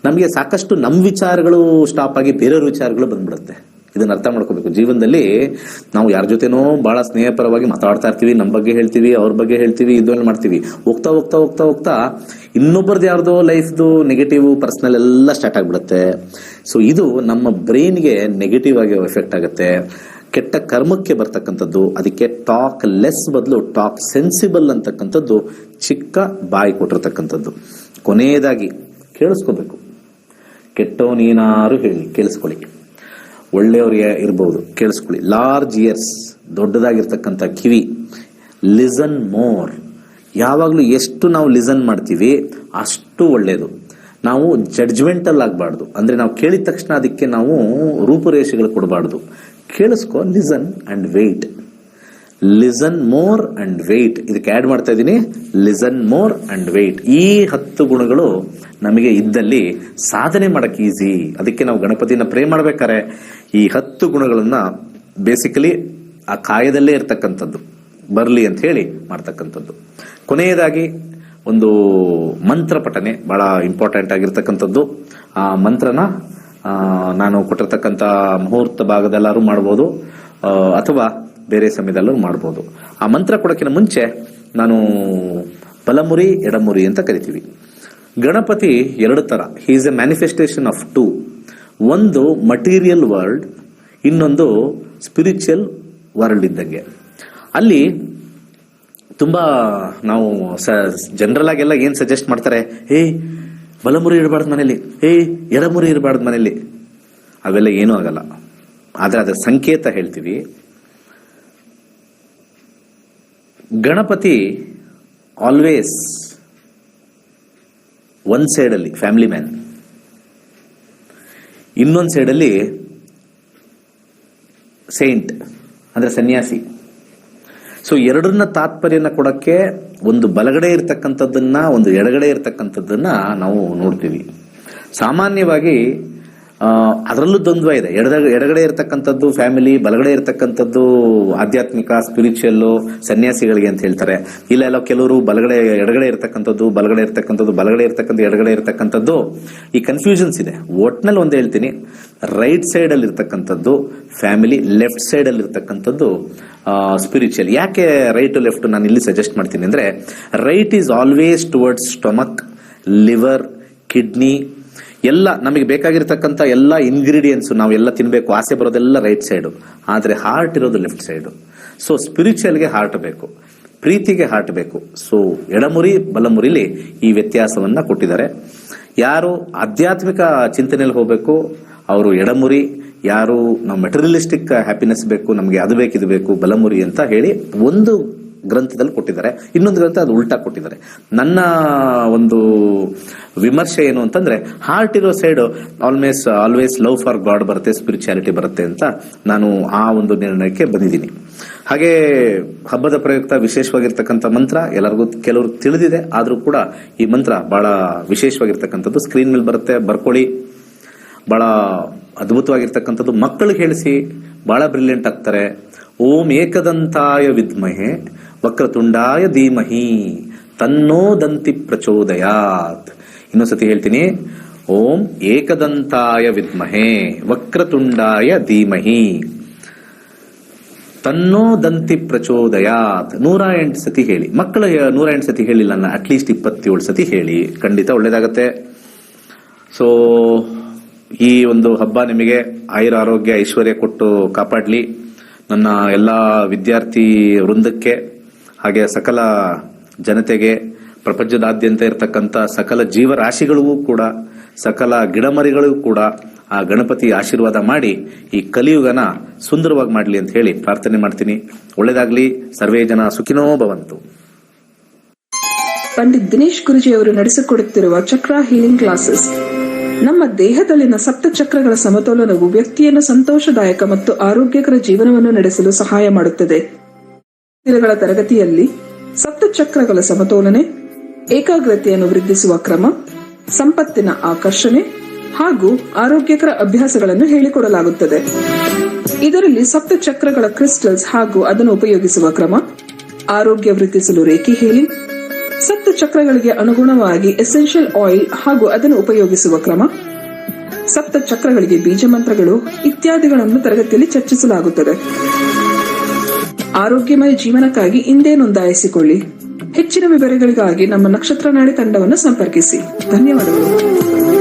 ನಮಗೆ ಸಾಕಷ್ಟು ನಮ್ಮ ವಿಚಾರಗಳು ಸ್ಟಾಪ್ ಆಗಿ ಬೇರೆಯವ್ರ ವಿಚಾರಗಳು ಬಂದ್ಬಿಡುತ್ತೆ. ಇದನ್ನ ಅರ್ಥ ಮಾಡ್ಕೋಬೇಕು. ಜೀವನದಲ್ಲಿ ನಾವು ಯಾರ ಜೊತೆನೋ ಬಹಳ ಸ್ನೇಹಪರವಾಗಿ ಮಾತಾಡ್ತಾ ಇರ್ತೀವಿ, ನಮ್ಮ ಬಗ್ಗೆ ಹೇಳ್ತೀವಿ, ಅವ್ರ ಬಗ್ಗೆ ಹೇಳ್ತೀವಿ, ಇದನ್ನ ಮಾಡ್ತೀವಿ. ಹೋಗ್ತಾ ಹೋಗ್ತಾ ಹೋಗ್ತಾ ಹೋಗ್ತಾ ಇನ್ನೊಬ್ಬರದ್ದು ಯಾರ್ದೋ ಲೈಫ್ದು ನೆಗೆಟಿವ್ ಪರ್ಸನಲ್ ಎಲ್ಲ ಸ್ಟಾರ್ಟ್ ಆಗ್ಬಿಡುತ್ತೆ. ಸೊ ಇದು ನಮ್ಮ ಬ್ರೈನ್ಗೆ ನೆಗೆಟಿವ್ ಆಗಿ ಎಫೆಕ್ಟ್ ಆಗುತ್ತೆ, ಕೆಟ್ಟ ಕರ್ಮಕ್ಕೆ ಬರ್ತಕ್ಕಂಥದ್ದು. ಅದಕ್ಕೆ ಟಾಕ್ ಲೆಸ್ ಬದಲು ಟಾಕ್ ಸೆನ್ಸಿಬಲ್ ಅಂತಕ್ಕಂಥದ್ದು ಚಿಕ್ಕ ಬಾಯಿ ಕೊಟ್ಟಿರ್ತಕ್ಕಂಥದ್ದು. ಕೊನೆಯದಾಗಿ ಕೇಳಿಸ್ಕೋಬೇಕು. ಕೆಟ್ಟವನೇನಾರು ಹೇಳಿ ಕೇಳಿಸ್ಕೊಳ್ಳಿ, ಒಳ್ಳೆಯವ್ರು ಇರ್ಬೋದು ಕೇಳಿಸ್ಕೊಳ್ಳಿ. ಲಾರ್ಜ್ ಇಯರ್ಸ್, ದೊಡ್ಡದಾಗಿರ್ತಕ್ಕಂಥ ಕಿವಿ. Listen more. ಯಾವಾಗಲೂ ಎಷ್ಟು ನಾವು ಲಿಸನ್ ಮಾಡ್ತೀವಿ ಅಷ್ಟು ಒಳ್ಳೆಯದು. ನಾವು ಜಡ್ಜ್ಮೆಂಟಲ್ ಆಗಬಾರ್ದು. ಅಂದ್ರೆ ನಾವು ಕೇಳಿದ ತಕ್ಷಣ ಅದಕ್ಕೆ ನಾವು ರೂಪುರೇಷೆಗಳು ಕೊಡಬಾರ್ದು. ಕೇಳಿಸ್ಕೊ, listen and wait. Listen more and wait. ಇದಕ್ಕೆ ಆಡ್ ಮಾಡ್ತಾ ಇದ್ದೀನಿ, ಲಿಸನ್ ಮೋರ್ ಅಂಡ್ ವೆಯ್ಟ್. ಈ 10 ಗುಣಗಳು ನಮಗೆ ಇದ್ದಲ್ಲಿ ಸಾಧನೆ ಮಾಡಕ್ ಈಸಿ. ಅದಕ್ಕೆ ನಾವು ಗಣಪತಿನ ಪ್ರೇ ಮಾಡ್ಬೇಕಾರೆ ಈ 10 ಗುಣಗಳನ್ನ ಬೇಸಿಕಲಿ ಆ ಕಾಯದಲ್ಲೇ ಇರ್ತಕ್ಕಂಥದ್ದು ಬರ್ಲಿ ಅಂತ ಹೇಳಿ ಮಾಡ್ತಕ್ಕಂಥದ್ದು. ಕೊನೆಯದಾಗಿ ಒಂದು ಮಂತ್ರ ಪಠನೆ ಬಹಳ ಇಂಪಾರ್ಟೆಂಟ್ ಆಗಿರ್ತಕ್ಕಂಥದ್ದು. ಆ ಮಂತ್ರನ ನಾನು ಕೊಟ್ಟಿರ್ತಕ್ಕಂಥ ಮುಹೂರ್ತ ಭಾಗದಲ್ಲಾರು ಮಾಡ್ಬೋದು, ಅಥವಾ ಬೇರೆ ಸಮಯದಲ್ಲೂ ಮಾಡ್ಬೋದು. ಆ ಮಂತ್ರ ಕೊಡೋಕ್ಕಿಂತ ಮುಂಚೆ ನಾನು ಬಲಮುರಿ ಎಡಮುರಿ ಅಂತ ಕರಿತೀವಿ. ಗಣಪತಿ 2 ತರ. He is A manifestation of 2. ಒಂದು ಮಟೀರಿಯಲ್ ವರ್ಲ್ಡ್, ಇನ್ನೊಂದು ಸ್ಪಿರಿಚುವಲ್ ವರ್ಲ್ಡ್ ಇದ್ದಂಗೆ. ಅಲ್ಲಿ ತುಂಬಾ ನಾವು ಜನರಲ್ ಆಗೆಲ್ಲ ಏನ್ ಸಜೆಸ್ಟ್ ಮಾಡ್ತಾರೆ, ಬಲಮುರಿ ಇರಬಾರ್ದು ಮನೇಲಿ, ಎಡಮುರಿ ಇರಬಾರ್ದು ಮನೇಲಿ. ಅವೆಲ್ಲ ಏನೂ ಆಗಲ್ಲ. ಆದ್ರೆ ಅದರ ಸಂಕೇತ ಹೇಳ್ತೀವಿ. ಗಣಪತಿ ಆಲ್ವೇಸ್ ಒಂದ್ ಸೈಡ್ ಅಲ್ಲಿ ಫ್ಯಾಮಿಲಿ ಮ್ಯಾನ್, ಇನ್ನೊಂದ್ ಸೈಡ್ ಅಲ್ಲಿ ಸೈಂಟ್ ಅಂದ್ರೆ ಸನ್ಯಾಸಿ. ಸೊ ಎರಡನ್ನ ತಾತ್ಪರ್ಯನ ಕೊಡಕ್ಕೆ ಒಂದು ಬಲಗಡೆ ಇರ್ತಕ್ಕಂಥದ್ದನ್ನ, ಒಂದು ಎಡಗಡೆ ಇರ್ತಕ್ಕಂಥದ್ದನ್ನ ನಾವು ನೋಡ್ತೀವಿ. ಸಾಮಾನ್ಯವಾಗಿ ಅದರಲ್ಲೂ ದ್ವಂದ್ವ ಇದೆ. ಎಡಗಡೆ ಇರತಕ್ಕಂಥದ್ದು ಫ್ಯಾಮಿಲಿ, ಬಲಗಡೆ ಇರತಕ್ಕಂಥದ್ದು ಆಧ್ಯಾತ್ಮಿಕ ಸ್ಪಿರಿಚುವಲ್ ಸನ್ಯಾಸಿಗಳಿಗೆ ಅಂತ ಹೇಳ್ತಾರೆ. ಇಲ್ಲ ಕೆಲವರು ಎಡಗಡೆ ಇರತಕ್ಕಂಥದ್ದು ಬಲಗಡೆ ಇರತಕ್ಕಂಥದ್ದು, ಬಲಗಡೆ ಇರತಕ್ಕಂಥ ಎಡಗಡೆ ಇರತಕ್ಕಂಥದ್ದು. ಈ ಕನ್ಫ್ಯೂಷನ್ಸ್ ಇದೆ. ಒಟ್ನಲ್ಲಿ ಒಂದು ಹೇಳ್ತೀನಿ, ರೈಟ್ ಸೈಡ್ ಅಲ್ಲಿ ಇರ್ತಕ್ಕಂಥದ್ದು ಫ್ಯಾಮಿಲಿ, ಲೆಫ್ಟ್ ಸೈಡ್ ಅಲ್ಲಿ ಇರ್ತಕ್ಕಂಥದ್ದು ಸ್ಪಿರಿಚುವಲ್. ಯಾಕೆ ರೈಟ್ ಲೆಫ್ಟ್ ನಾನು ಇಲ್ಲಿ ಸಜೆಸ್ಟ್ ಮಾಡ್ತೀನಿ ಅಂದ್ರೆ, right is always towards stomach, liver, kidney, ಎಲ್ಲ ನಮಗೆ ಬೇಕಾಗಿರ್ತಕ್ಕಂಥ ಎಲ್ಲ ಇಂಗ್ರೀಡಿಯೆಂಟ್ಸ್ ನಾವೆಲ್ಲ ತಿನ್ಬೇಕು, ಆಸೆ ಬರೋದೆಲ್ಲ ರೈಟ್ ಸೈಡು. ಆದ್ರೆ ಹಾರ್ಟ್ ಇರೋದು ಲೆಫ್ಟ್ ಸೈಡು. ಸೊ ಸ್ಪಿರಿಚುವಲ್ಗೆ ಹಾರ್ಟ್ ಬೇಕು, ಪ್ರೀತಿಗೆ ಹಾರ್ಟ್ ಬೇಕು. ಸೊ ಎಡಮುರಿ ಬಲಮುರಿಲಿ ಈ ವ್ಯತ್ಯಾಸವನ್ನ ಕೊಟ್ಟಿದ್ದಾರೆ. ಯಾರು ಆಧ್ಯಾತ್ಮಿಕ ಚಿಂತನೆಯಲ್ಲಿ ಹೋಗಬೇಕು ಅವರು ಎಡಮುರಿ, ಯಾರು ನಾವು ಮೆಟೀರಿಯಲಿಸ್ಟಿಕ್ ಹ್ಯಾಪಿನೆಸ್ ಬೇಕು, ನಮಗೆ ಅದು ಬೇಕು ಇದು ಬೇಕು, ಬಲಮುರಿ ಅಂತ ಹೇಳಿ ಒಂದು ಗ್ರಂಥದಲ್ಲಿ ಕೊಟ್ಟಿದ್ದಾರೆ. ಇನ್ನೊಂದು ಗ್ರಂಥ ಅದು ಉಲ್ಟಾ ಕೊಟ್ಟಿದ್ದಾರೆ. ನನ್ನ ಒಂದು ವಿಮರ್ಶೆ ಏನು ಅಂತಂದ್ರೆ, ಹಾರ್ಟ್ ಇರೋ side always love for god ಬರುತ್ತೆ, ಸ್ಪಿರಿಚುಯಾಲಿಟಿ ಬರುತ್ತೆ ಅಂತ ನಾನು ಆ ಒಂದು ನಿರ್ಣಯಕ್ಕೆ ಬಂದಿದ್ದೀನಿ. ಹಾಗೆ ಹಬ್ಬದ ಪ್ರಯುಕ್ತ ವಿಶೇಷವಾಗಿರ್ತಕ್ಕಂಥ ಮಂತ್ರ ಎಲ್ಲರಿಗೂ ಕೆಲವರು ತಿಳಿದಿದೆ, ಆದ್ರೂ ಕೂಡ ಈ ಮಂತ್ರ ಬಹಳ ವಿಶೇಷವಾಗಿರ್ತಕ್ಕಂಥದ್ದು. ಸ್ಕ್ರೀನ್ ಮೇಲೆ ಬರುತ್ತೆ, ಬರ್ಕೊಳ್ಳಿ. ಬಹಳ ಅದ್ಭುತವಾಗಿರ್ತಕ್ಕಂಥದ್ದು. ಮಕ್ಕಳಿಗೆ ಹೇಳಿಸಿ ಬಹಳ ಬ್ರಿಲಿಯಂಟ್ ಆಗ್ತಾರೆ. ಓಂ ಏಕದಂತಾಯ ವಿದ್ಮಹೆ ವಕ್ರತುಂಡಾಯ ಧೀಮಹಿ ತನ್ನೋದಂತಿ ಪ್ರಚೋದಯಾತ್. ಇನ್ನೊಂದ್ಸತಿ ಹೇಳ್ತೀನಿ. ಓಂ ಏಕದಂತಾಯ ವಿದ್ಮಹೇ ವಕ್ರತುಂಡಾಯ ಧೀಮಹಿ ತನ್ನೋದಂತಿ ಪ್ರಚೋದಯಾತ್. 108 ಸತಿ ಹೇಳಿ. ಮಕ್ಕಳು 108 ಸತಿ ಹೇಳಿಲ್ಲ, ಅಟ್ಲೀಸ್ಟ್ 27 ಸತಿ ಹೇಳಿ, ಖಂಡಿತ ಒಳ್ಳೇದಾಗತ್ತೆ. ಸೊ ಈ ಒಂದು ಹಬ್ಬ ನಿಮಗೆ ಆಯುರ ಆರೋಗ್ಯ ಐಶ್ವರ್ಯ ಕೊಟ್ಟು ಕಾಪಾಡ್ಲಿ. ನನ್ನ ಎಲ್ಲಾ ವಿದ್ಯಾರ್ಥಿ ವೃಂದಕ್ಕೆ ಹಾಗೆ ಸಕಲ ಜನತೆಗೆ, ಪ್ರಪಂಚದಾದ್ಯಂತ ಇರತಕ್ಕಂಥ ಸಕಲ ಜೀವರಾಶಿಗಳಿಗೂ ಕೂಡ, ಸಕಲ ಗಿಡಮರಿಗಳಿಗೂ ಕೂಡ ಆ ಗಣಪತಿ ಆಶೀರ್ವಾದ ಮಾಡಿ ಈ ಕಲಿಯುಗನ ಸುಂದರವಾಗಿ ಮಾಡಲಿ ಅಂತ ಹೇಳಿ ಪ್ರಾರ್ಥನೆ ಮಾಡ್ತೀನಿ. ಒಳ್ಳೇದಾಗ್ಲಿ. ಸರ್ವೇ ಜನ ಸುಖಿನೋ ಭವಂತು. ಪಂಡಿತ್ ದಿನೇಶ್ ಗುರುಜಿಯವರು ನಡೆಸಿಕೊಡುತ್ತಿರುವ ಚಕ್ರ ಹೀಲಿಂಗ್ ಕ್ಲಾಸಸ್ ನಮ್ಮ ದೇಹದಲ್ಲಿನ ಸಪ್ತ ಚಕ್ರಗಳ ಸಮತೋಲನವು ವ್ಯಕ್ತಿಯನ್ನು ಸಂತೋಷದಾಯಕ ಮತ್ತು ಆರೋಗ್ಯಕರ ಜೀವನವನ್ನು ನಡೆಸಲು ಸಹಾಯ ಮಾಡುತ್ತದೆ. ದಿನಗಳ ತರಗತಿಯಲ್ಲಿ ಸಪ್ತ ಚಕ್ರಗಳ ಸಮತೋಲನೆ, ಏಕಾಗ್ರತೆಯನ್ನು ವೃದ್ಧಿಸುವ ಕ್ರಮ, ಸಂಪತ್ತಿನ ಆಕರ್ಷಣೆ ಹಾಗೂ ಆರೋಗ್ಯಕರ ಅಭ್ಯಾಸಗಳನ್ನು ಹೇಳಿಕೊಡಲಾಗುತ್ತದೆ. ಇದರಲ್ಲಿ ಸಪ್ತ ಚಕ್ರಗಳ ಕ್ರಿಸ್ಟಲ್ಸ್ ಹಾಗೂ ಅದನ್ನು ಉಪಯೋಗಿಸುವ ಕ್ರಮ, ಆರೋಗ್ಯ ವೃದ್ಧಿಸಲು ರೇಖಿ ಹೀಲಿಂಗ್, ಸಪ್ತ ಚಕ್ರಗಳಿಗೆ ಅನುಗುಣವಾಗಿ ಎಸೆನ್ಷಿಯಲ್ ಆಯಿಲ್ ಹಾಗೂ ಅದನ್ನು ಉಪಯೋಗಿಸುವ ಕ್ರಮ, ಸಪ್ತ ಚಕ್ರಗಳಿಗೆ ಬೀಜ ಮಂತ್ರಗಳು ಇತ್ಯಾದಿಗಳನ್ನು ತರಗತಿಯಲ್ಲಿ ಚರ್ಚಿಸಲಾಗುತ್ತದೆ. ಆರೋಗ್ಯಮಯ ಜೀವನಕ್ಕಾಗಿ ಇಂದೇ ನೋಂದಾಯಿಸಿಕೊಳ್ಳಿ. ಹೆಚ್ಚಿನ ವಿವರಗಳಿಗಾಗಿ ನಮ್ಮ ನಕ್ಷತ್ರ ನಾಡಿ ತಂಡವನ್ನು ಸಂಪರ್ಕಿಸಿ. ಧನ್ಯವಾದಗಳು.